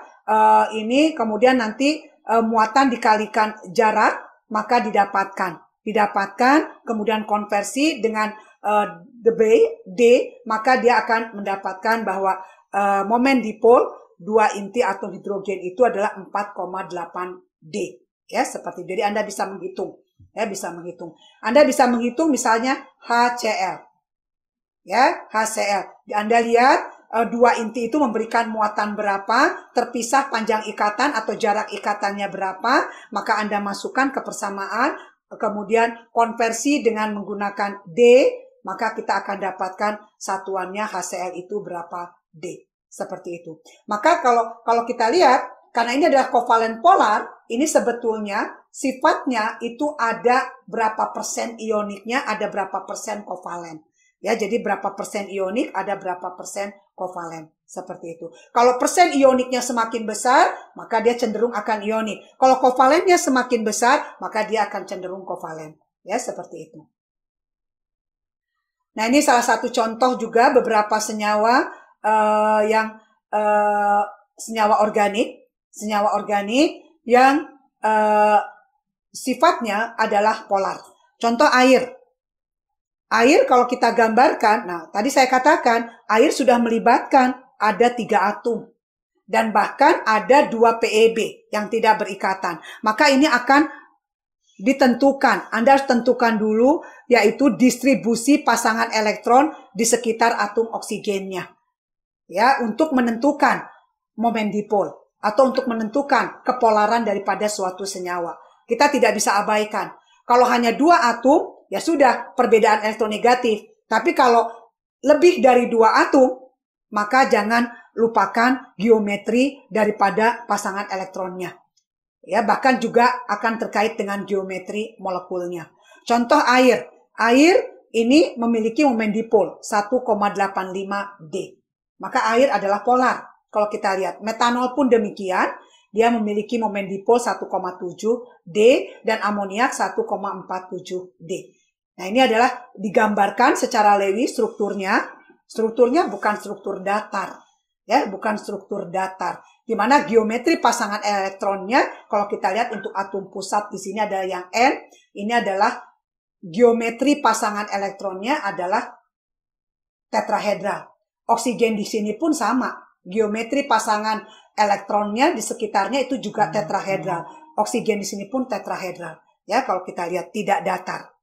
Ini kemudian nanti muatan dikalikan jarak, maka didapatkan, kemudian konversi dengan Debye, D, maka dia akan mendapatkan bahwa momen dipol 2 inti atom hidrogen itu adalah 4,8 D. Ya, seperti itu. Jadi Anda bisa menghitung, ya, bisa menghitung. Anda bisa menghitung misalnya HCl. Ya, HCl. Anda lihat 2 inti itu memberikan muatan berapa, terpisah panjang ikatan atau jarak ikatannya berapa, maka Anda masukkan ke persamaan, kemudian konversi dengan menggunakan D, maka kita akan dapatkan satuannya HCl itu berapa D. Seperti itu. Maka kalau kita lihat, karena ini adalah kovalen polar, ini sebetulnya sifatnya itu ada berapa persen ioniknya, ada berapa persen kovalen. Ya, jadi berapa persen ionik, ada berapa persen kovalen. Seperti itu. Kalau persen ioniknya semakin besar, maka dia cenderung akan ionik. Kalau kovalennya semakin besar, maka dia akan cenderung kovalen. Ya, seperti itu. Nah, ini salah satu contoh juga beberapa senyawa yang senyawa organik yang sifatnya adalah polar. Contoh air. Air kalau kita gambarkan, nah tadi saya katakan air sudah melibatkan ada 3 atom dan bahkan ada 2 PeB yang tidak berikatan. Maka ini akan ditentukan, Anda harus tentukan dulu yaitu distribusi pasangan elektron di sekitar atom oksigennya. ya, untuk menentukan momen dipol atau untuk menentukan kepolaran daripada suatu senyawa. Kita tidak bisa abaikan. Kalau hanya 2 atom, ya sudah perbedaan elektronegatif. Tapi kalau lebih dari 2 atom, maka jangan lupakan geometri daripada pasangan elektronnya. Ya, bahkan juga akan terkait dengan geometri molekulnya. Contoh air. Air ini memiliki momen dipol 1,85 D. Maka air adalah polar. Kalau kita lihat, metanol pun demikian. Dia memiliki momen dipol 1,7 D dan amoniak 1,47 D. Nah, ini adalah digambarkan secara Lewis strukturnya. Strukturnya bukan struktur datar. Ya, bukan struktur datar. Di mana geometri pasangan elektronnya, kalau kita lihat untuk atom pusat di sini ada yang N, ini adalah geometri pasangan elektronnya adalah tetrahedral. Oksigen di sini pun sama. Geometri pasangan elektronnya di sekitarnya itu juga tetrahedral. Oksigen di sini pun tetrahedral. Ya, kalau kita lihat tidak datar.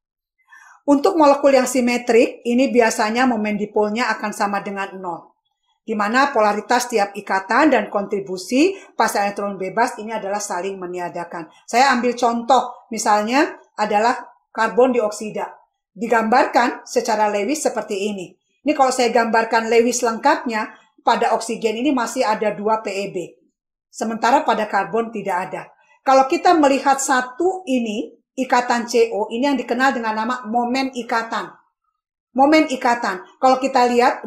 Untuk molekul yang simetrik, ini biasanya momen dipolnya akan sama dengan 0. Di mana polaritas tiap ikatan dan kontribusi pasangan elektron bebas ini adalah saling meniadakan. Saya ambil contoh, misalnya adalah karbon dioksida. Digambarkan secara Lewis seperti ini. Ini kalau saya gambarkan Lewis lengkapnya, pada oksigen ini masih ada 2 PeB. Sementara pada karbon tidak ada. Kalau kita melihat satu ini, ikatan CO, ini yang dikenal dengan nama momen ikatan. Momen ikatan. Kalau kita lihat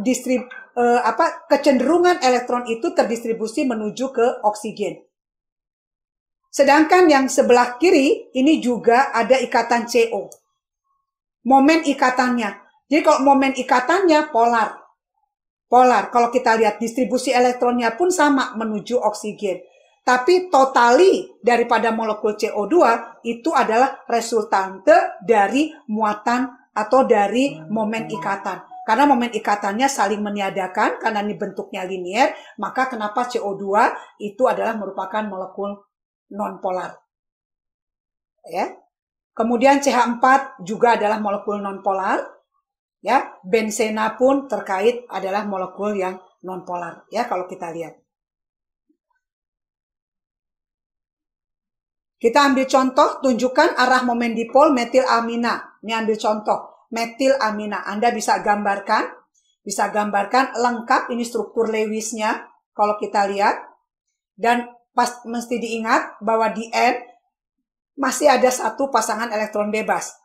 kecenderungan elektron itu terdistribusi menuju ke oksigen. Sedangkan yang sebelah kiri ini juga ada ikatan CO. Momen ikatannya. Jadi kalau momen ikatannya polar. Polar. Kalau kita lihat distribusi elektronnya pun sama menuju oksigen. Tapi totali daripada molekul CO2 itu adalah resultante dari muatan atau dari momen ikatan. Karena momen ikatannya saling meniadakan, karena ini bentuknya linier, maka kenapa CO2 itu adalah merupakan molekul nonpolar. Ya. Kemudian CH4 juga adalah molekul nonpolar. Ya, benzena pun terkait adalah molekul yang nonpolar. Ya, kalau kita lihat. Kita ambil contoh, tunjukkan arah momen dipol metilamina. Ini ambil contoh, metilamina. Anda bisa gambarkan lengkap ini struktur Lewisnya kalau kita lihat. Dan mesti diingat bahwa di N masih ada satu pasangan elektron bebas.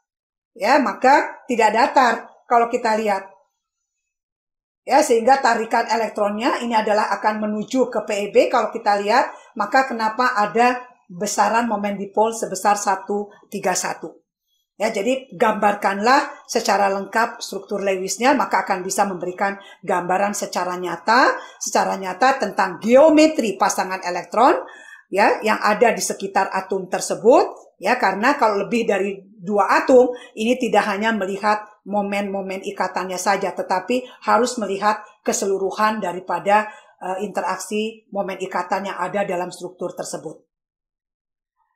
Ya, maka tidak datar kalau kita lihat. Ya, sehingga tarikan elektronnya ini adalah akan menuju ke PeB kalau kita lihat, maka kenapa ada besaran momen dipol sebesar 131. Ya, jadi gambarkanlah secara lengkap struktur Lewisnya, maka akan bisa memberikan gambaran secara nyata tentang geometri pasangan elektron ya yang ada di sekitar atom tersebut ya, karena kalau lebih dari 2 atom ini tidak hanya melihat momen-momen ikatannya saja, tetapi harus melihat keseluruhan daripada interaksi momen ikatan yang ada dalam struktur tersebut.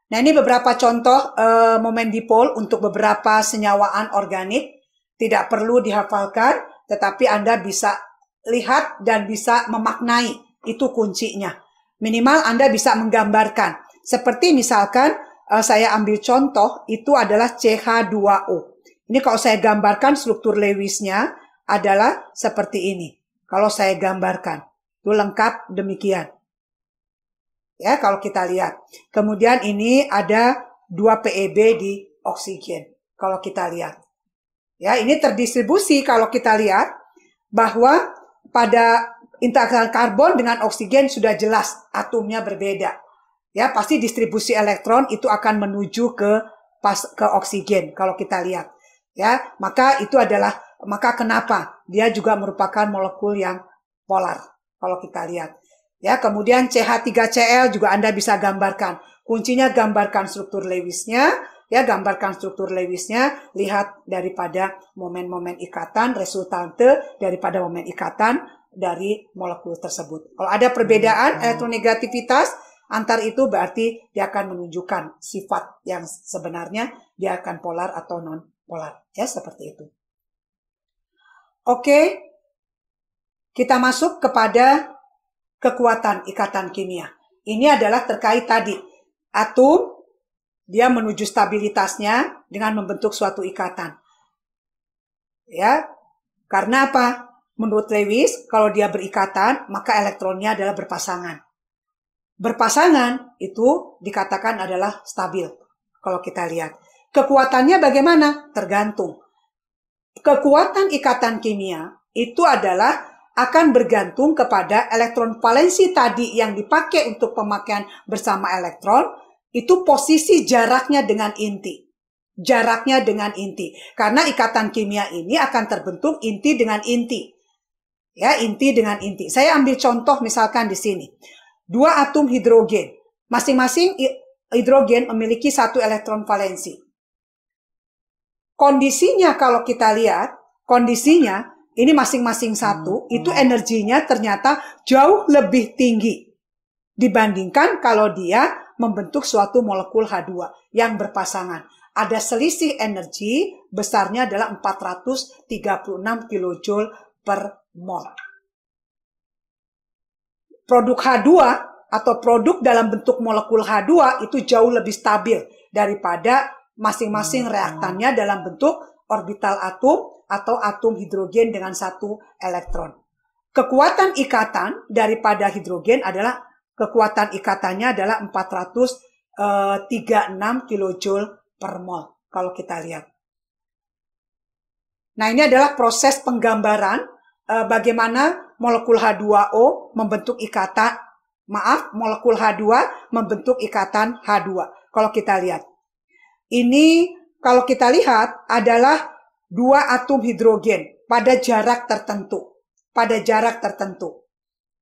Nah, ini beberapa contoh momen dipol untuk beberapa senyawaan organik. Tidak perlu dihafalkan, tetapi Anda bisa lihat dan bisa memaknai. Itu kuncinya. Minimal Anda bisa menggambarkan. Seperti misalkan saya ambil contoh, itu adalah CH2O. Ini kalau saya gambarkan struktur Lewisnya adalah seperti ini. Kalau saya gambarkan, itu lengkap demikian. Ya, kalau kita lihat. Kemudian ini ada 2 PeB di oksigen. Kalau kita lihat. Ya, ini terdistribusi kalau kita lihat bahwa pada interaksi karbon dengan oksigen sudah jelas atomnya berbeda. Ya, pasti distribusi elektron itu akan menuju ke oksigen kalau kita lihat. Ya, maka kenapa dia juga merupakan molekul yang polar kalau kita lihat. Ya, kemudian CH3Cl juga Anda bisa gambarkan. Kuncinya gambarkan struktur Lewisnya, ya, gambarkan struktur Lewisnya, lihat daripada momen-momen ikatan, resultante daripada momen ikatan dari molekul tersebut. Kalau ada perbedaan elektronegativitas antar itu berarti dia akan menunjukkan sifat yang sebenarnya dia akan polar atau non polar, ya, seperti itu. Oke. Kita masuk kepada kekuatan ikatan kimia. Ini adalah terkait tadi. Atom, dia menuju stabilitasnya dengan membentuk suatu ikatan. Ya, karena apa? Menurut Lewis, kalau dia berikatan, maka elektronnya adalah berpasangan. Berpasangan itu dikatakan adalah stabil. Kalau kita lihat. Kekuatannya bagaimana? Tergantung. Kekuatan ikatan kimia itu adalah akan bergantung kepada elektron valensi tadi yang dipakai untuk pemakaian bersama elektron, itu posisi jaraknya dengan inti. Jaraknya dengan inti. Karena ikatan kimia ini akan terbentuk inti dengan inti. Ya, inti dengan inti. Saya ambil contoh misalkan di sini. 2 atom hidrogen. Masing-masing hidrogen memiliki 1 elektron valensi. Kondisinya kalau kita lihat, kondisinya ini masing-masing 1, itu energinya ternyata jauh lebih tinggi dibandingkan kalau dia membentuk suatu molekul H2 yang berpasangan. Ada selisih energi besarnya adalah 436 kJ per mol. Produk H2 atau produk dalam bentuk molekul H2 itu jauh lebih stabil daripada masing-masing reaktannya dalam bentuk orbital atom atau atom hidrogen dengan 1 elektron. Kekuatan ikatan daripada hidrogen adalah kekuatan ikatannya adalah 436 kJ per mol kalau kita lihat. Nah, ini adalah proses penggambaran bagaimana molekul H2O membentuk ikatan, molekul H2 membentuk ikatan H2. Kalau kita lihat. Ini kalau kita lihat adalah 2 atom hidrogen pada jarak tertentu. Pada jarak tertentu.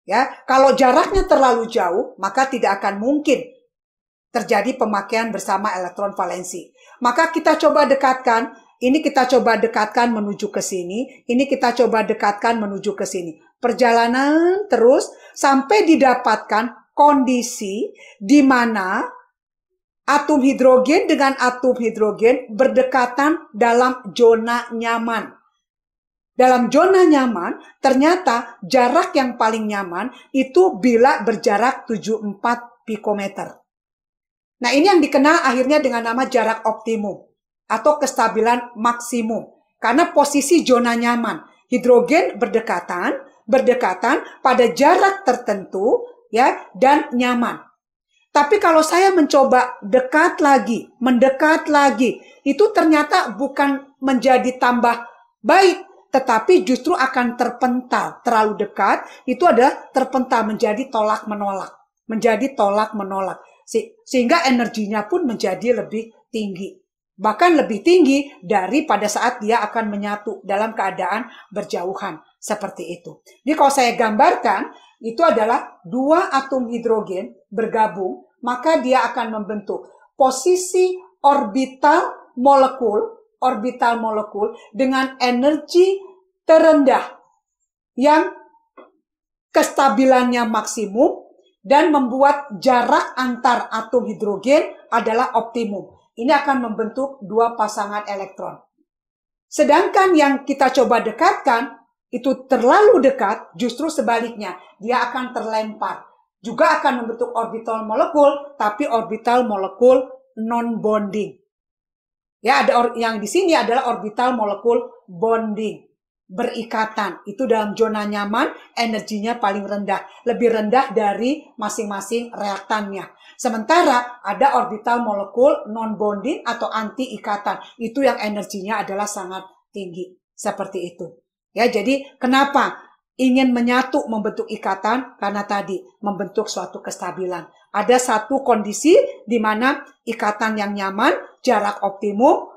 Ya, kalau jaraknya terlalu jauh, maka tidak akan mungkin terjadi pemakaian bersama elektron valensi. Maka kita coba dekatkan, ini kita coba dekatkan menuju ke sini, ini kita coba dekatkan menuju ke sini. Perjalanan terus sampai didapatkan kondisi di mana atom hidrogen dengan atom hidrogen berdekatan dalam zona nyaman. Dalam zona nyaman, ternyata jarak yang paling nyaman itu bila berjarak 74 pikometer. Nah, ini yang dikenal akhirnya dengan nama jarak optimum atau kestabilan maksimum. Karena posisi zona nyaman, hidrogen berdekatan pada jarak tertentu ya dan nyaman. Tapi kalau saya mencoba mendekat lagi, itu ternyata bukan menjadi tambah baik, tetapi justru akan terpental. Terlalu dekat, itu adalah terpental menjadi tolak-menolak. Menjadi tolak-menolak. Sehingga energinya pun menjadi lebih tinggi. Bahkan lebih tinggi dari pada saat dia akan menyatu dalam keadaan berjauhan. Seperti itu. Jadi kalau saya gambarkan, itu adalah 2 atom hidrogen bergabung, maka dia akan membentuk posisi orbital molekul dengan energi terendah yang kestabilannya maksimum dan membuat jarak antar atom hidrogen adalah optimum. Ini akan membentuk 2 pasangan elektron. Sedangkan yang kita coba dekatkan, itu terlalu dekat, justru sebaliknya, dia akan terlempar. Juga akan membentuk orbital molekul, tapi orbital molekul non-bonding. Ya, ada yang di sini adalah orbital molekul bonding, berikatan. Itu dalam zona nyaman, energinya paling rendah, lebih rendah dari masing-masing reaktannya. Sementara ada orbital molekul non-bonding atau anti-ikatan. Itu yang energinya adalah sangat tinggi. Seperti itu. Ya, jadi kenapa ingin menyatu membentuk ikatan? Karena tadi membentuk suatu kestabilan. Ada satu kondisi di mana ikatan yang nyaman, jarak optimum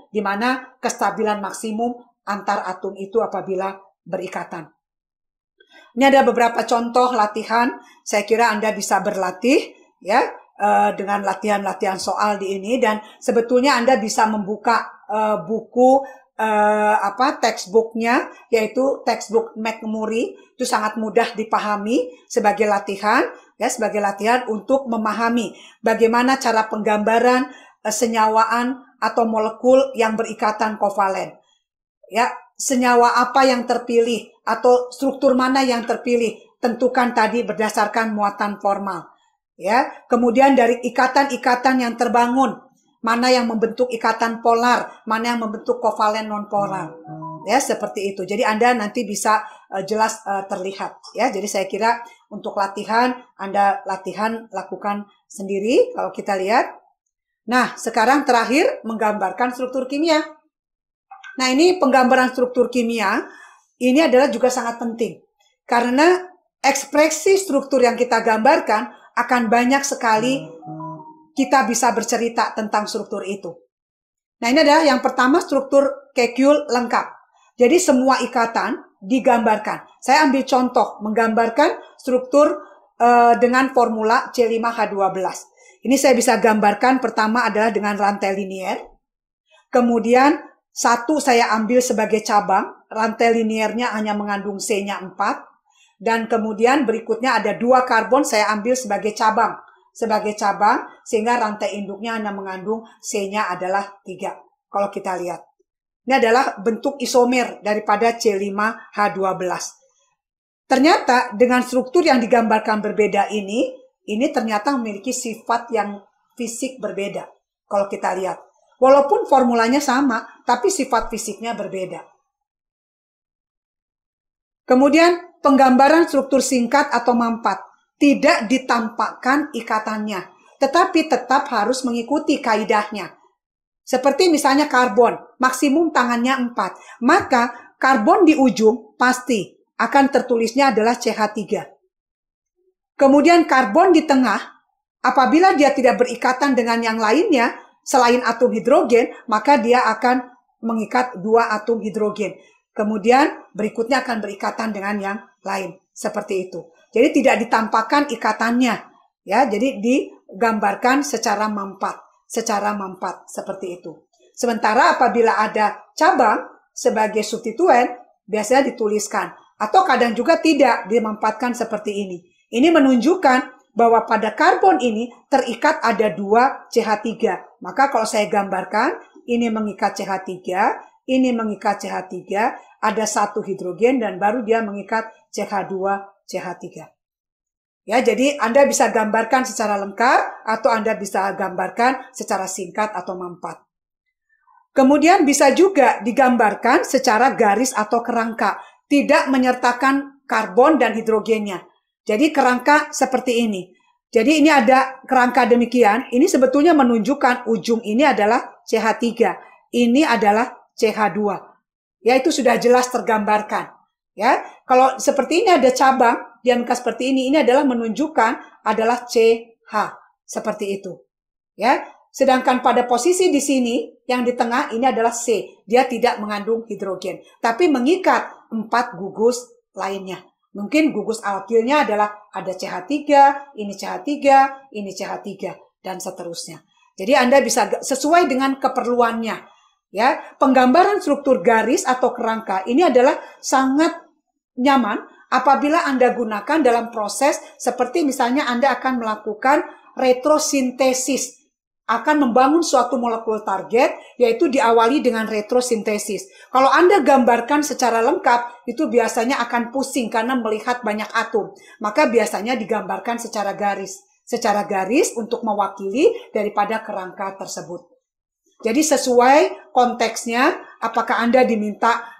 di mana kestabilan maksimum antar atom itu apabila berikatan. Ini ada beberapa contoh latihan. Saya kira Anda bisa berlatih ya dengan latihan-latihan soal di ini, dan sebetulnya Anda bisa membuka buku textbooknya, yaitu textbook McMurray. Itu sangat mudah dipahami sebagai latihan untuk memahami bagaimana cara penggambaran senyawaan atau molekul yang berikatan kovalen. Ya, senyawa apa yang terpilih atau struktur mana yang terpilih, tentukan tadi berdasarkan muatan formal. Ya, kemudian dari ikatan-ikatan yang terbangun, mana yang membentuk ikatan polar, mana yang membentuk kovalen non-polar. Ya, seperti itu. Jadi Anda nanti bisa jelas terlihat. Ya, jadi saya kira untuk latihan, Anda latihan lakukan sendiri kalau kita lihat. Nah, sekarang terakhir menggambarkan struktur kimia. Nah, ini penggambaran struktur kimia, ini adalah juga sangat penting. Karena ekspresi struktur yang kita gambarkan akan banyak sekali kita bisa bercerita tentang struktur itu. Nah, ini adalah yang pertama struktur Kekule lengkap. Jadi semua ikatan digambarkan. Saya ambil contoh menggambarkan struktur dengan formula C5H12. Ini saya bisa gambarkan pertama adalah dengan rantai linier. Kemudian satu saya ambil sebagai cabang, rantai liniernya hanya mengandung C-nya 4. Dan kemudian berikutnya ada 2 karbon saya ambil sebagai cabang. Sehingga rantai induknya hanya mengandung C-nya adalah 3. Kalau kita lihat. Ini adalah bentuk isomer daripada C5H12. Ternyata dengan struktur yang digambarkan berbeda ini ternyata memiliki sifat yang fisik berbeda. Kalau kita lihat. Walaupun formulanya sama, tapi sifat fisiknya berbeda. Kemudian penggambaran struktur singkat atau mampat. Tidak ditampakkan ikatannya, tetapi tetap harus mengikuti kaidahnya. Seperti misalnya karbon, maksimum tangannya 4. Maka karbon di ujung pasti akan tertulisnya adalah CH3. Kemudian karbon di tengah, apabila dia tidak berikatan dengan yang lainnya, selain atom hidrogen, maka dia akan mengikat 2 atom hidrogen. Kemudian berikutnya akan berikatan dengan yang lain. Seperti itu. Jadi tidak ditampakkan ikatannya. Ya, jadi digambarkan secara mampat. Seperti itu. Sementara apabila ada cabang sebagai substituen, biasanya dituliskan. Atau kadang juga tidak dimampatkan seperti ini. Ini menunjukkan bahwa pada karbon ini terikat ada 2 CH3. Maka kalau saya gambarkan, ini mengikat CH3, ini mengikat CH3, ada 1 hidrogen dan baru dia mengikat CH2, CH3. Ya, jadi Anda bisa gambarkan secara lengkap atau Anda bisa gambarkan secara singkat atau mampat. Kemudian bisa juga digambarkan secara garis atau kerangka, tidak menyertakan karbon dan hidrogennya. Jadi kerangka seperti ini. Jadi ini ada kerangka demikian, ini sebetulnya menunjukkan ujung ini adalah CH3, ini adalah CH2. Ya, itu sudah jelas tergambarkan. Ya, kalau seperti ini ada cabang, diangkat seperti ini adalah menunjukkan adalah CH, seperti itu. Ya, sedangkan pada posisi di sini, yang di tengah ini adalah C, dia tidak mengandung hidrogen, tapi mengikat 4 gugus lainnya. Mungkin gugus alkilnya adalah ada CH3, ini CH3, ini CH3, dan seterusnya. Jadi Anda bisa sesuai dengan keperluannya. Ya, penggambaran struktur garis atau kerangka ini adalah sangat nyaman apabila Anda gunakan dalam proses seperti misalnya Anda akan melakukan retrosintesis. Akan membangun suatu molekul target, yaitu diawali dengan retrosintesis. Kalau Anda gambarkan secara lengkap, itu biasanya akan pusing karena melihat banyak atom. Maka biasanya digambarkan secara garis. Secara garis untuk mewakili daripada kerangka tersebut. Jadi sesuai konteksnya, apakah Anda diminta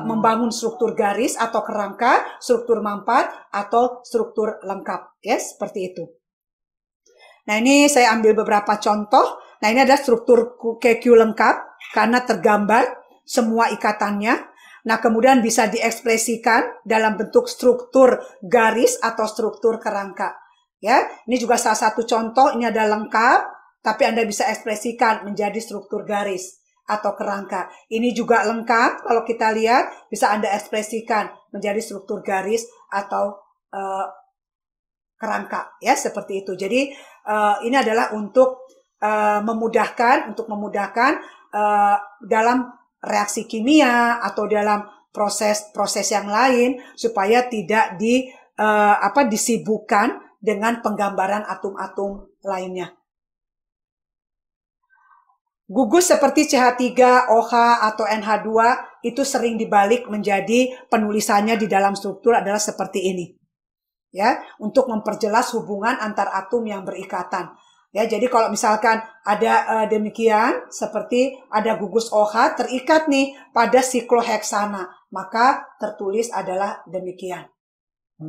membangun struktur garis atau kerangka, struktur mampat, atau struktur lengkap. Ya, seperti itu. Nah, ini saya ambil beberapa contoh. Nah, ini adalah struktur Kekule lengkap karena tergambar semua ikatannya. Nah, kemudian bisa diekspresikan dalam bentuk struktur garis atau struktur kerangka. Ya, ini juga salah satu contoh. Ini ada lengkap, tapi Anda bisa ekspresikan menjadi struktur garis atau kerangka. Ini juga lengkap. Kalau kita lihat, bisa Anda ekspresikan menjadi struktur garis atau kerangka, ya, seperti itu. Jadi ini adalah untuk memudahkan dalam reaksi kimia atau dalam proses-proses yang lain supaya tidak disibukkan dengan penggambaran atom-atom lainnya. Gugus seperti CH3, OH, atau NH2 itu sering dibalik menjadi penulisannya di dalam struktur adalah seperti ini. Ya, untuk memperjelas hubungan antar atom yang berikatan. Ya, jadi kalau misalkan ada demikian, seperti ada gugus OH terikat nih pada sikloheksana, maka tertulis adalah demikian.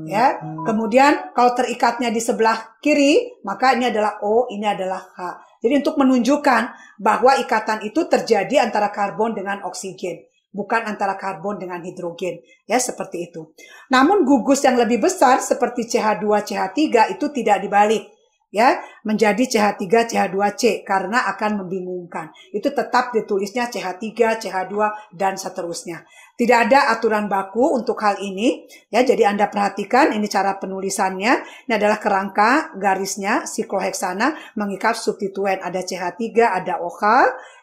Ya, kemudian kalau terikatnya di sebelah kiri, maka ini adalah O, ini adalah H. Jadi untuk menunjukkan bahwa ikatan itu terjadi antara karbon dengan oksigen, bukan antara karbon dengan hidrogen. Ya, seperti itu. Namun gugus yang lebih besar seperti CH2, CH3 itu tidak dibalik. Ya, menjadi CH3, CH2C karena akan membingungkan. Itu tetap ditulisnya CH3, CH2 dan seterusnya. Tidak ada aturan baku untuk hal ini. Ya, jadi Anda perhatikan ini cara penulisannya. Ini adalah kerangka garisnya sikloheksana mengikat substituen. Ada CH3, ada OH.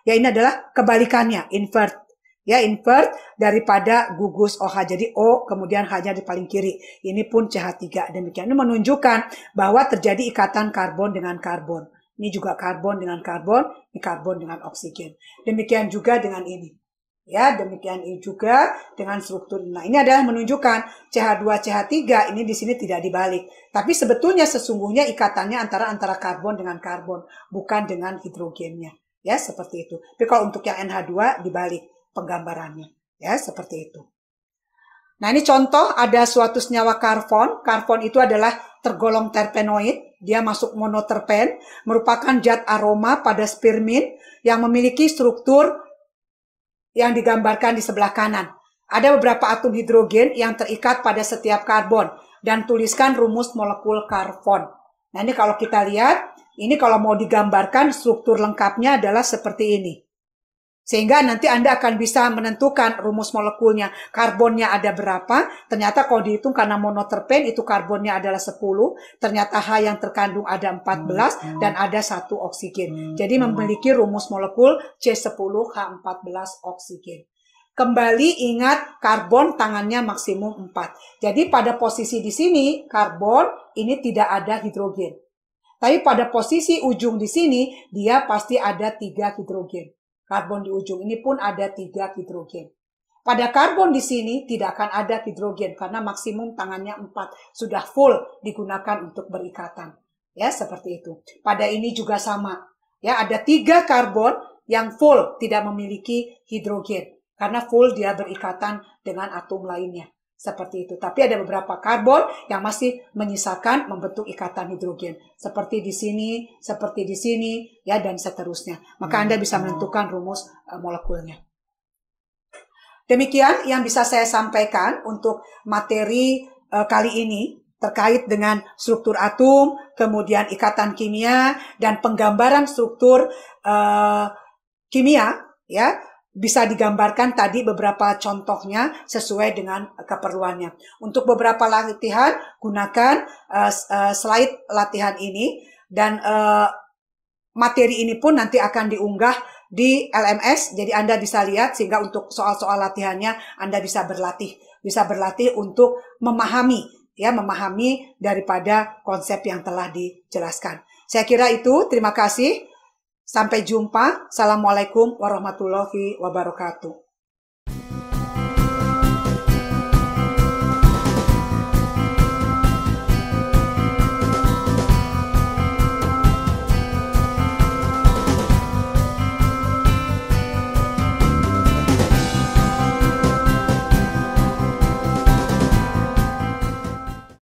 Ya, ini adalah kebalikannya, invert. Ya, invert daripada gugus OH. Jadi O kemudian H-nya di paling kiri. Ini pun CH3. Demikian. Ini menunjukkan bahwa terjadi ikatan karbon dengan karbon. Ini juga karbon dengan karbon, ini karbon dengan oksigen. Demikian juga dengan ini. Ya, demikian ini juga dengan struktur. Nah, ini adalah menunjukkan CH2, CH3 ini di sini tidak dibalik. Tapi sebetulnya sesungguhnya ikatannya antara karbon dengan karbon, bukan dengan hidrogennya. Ya, seperti itu. Tapi kalau untuk yang NH2 dibalik penggambarannya, ya seperti itu. Nah, ini contoh ada suatu senyawa karbon. Karbon itu adalah tergolong terpenoid, dia masuk monoterpen, merupakan zat aroma pada spermin yang memiliki struktur yang digambarkan di sebelah kanan. Ada beberapa atom hidrogen yang terikat pada setiap karbon dan tuliskan rumus molekul karbon. Nah, ini kalau kita lihat, ini kalau mau digambarkan struktur lengkapnya adalah seperti ini. Sehingga nanti Anda akan bisa menentukan rumus molekulnya. Karbonnya ada berapa. Ternyata kalau dihitung karena monoterpen itu karbonnya adalah 10. Ternyata H yang terkandung ada 14 dan ada 1 oksigen. Jadi memiliki rumus molekul C10H14 oksigen. Kembali ingat karbon tangannya maksimum 4. Jadi pada posisi di sini karbon ini tidak ada hidrogen. Tapi pada posisi ujung di sini dia pasti ada 3 hidrogen. Karbon di ujung ini pun ada 3 hidrogen. Pada karbon di sini tidak akan ada hidrogen karena maksimum tangannya 4. Sudah full digunakan untuk berikatan. Ya, seperti itu. Pada ini juga sama. Ya, ada 3 karbon yang full tidak memiliki hidrogen. Karena full dia berikatan dengan atom lainnya. Seperti itu. Tapi ada beberapa karbon yang masih menyisakan membentuk ikatan hidrogen. Seperti di sini, ya, dan seterusnya. Maka Anda bisa menentukan rumus molekulnya. Demikian yang bisa saya sampaikan untuk materi kali ini terkait dengan struktur atom, kemudian ikatan kimia, dan penggambaran struktur kimia, ya. Bisa digambarkan tadi beberapa contohnya sesuai dengan keperluannya. Untuk beberapa latihan, gunakan slide latihan ini dan materi ini pun nanti akan diunggah di LMS. Jadi Anda bisa lihat sehingga untuk soal-soal latihannya Anda bisa berlatih untuk memahami daripada konsep yang telah dijelaskan. Saya kira itu. Terima kasih. Sampai jumpa. Assalamualaikum warahmatullahi wabarakatuh.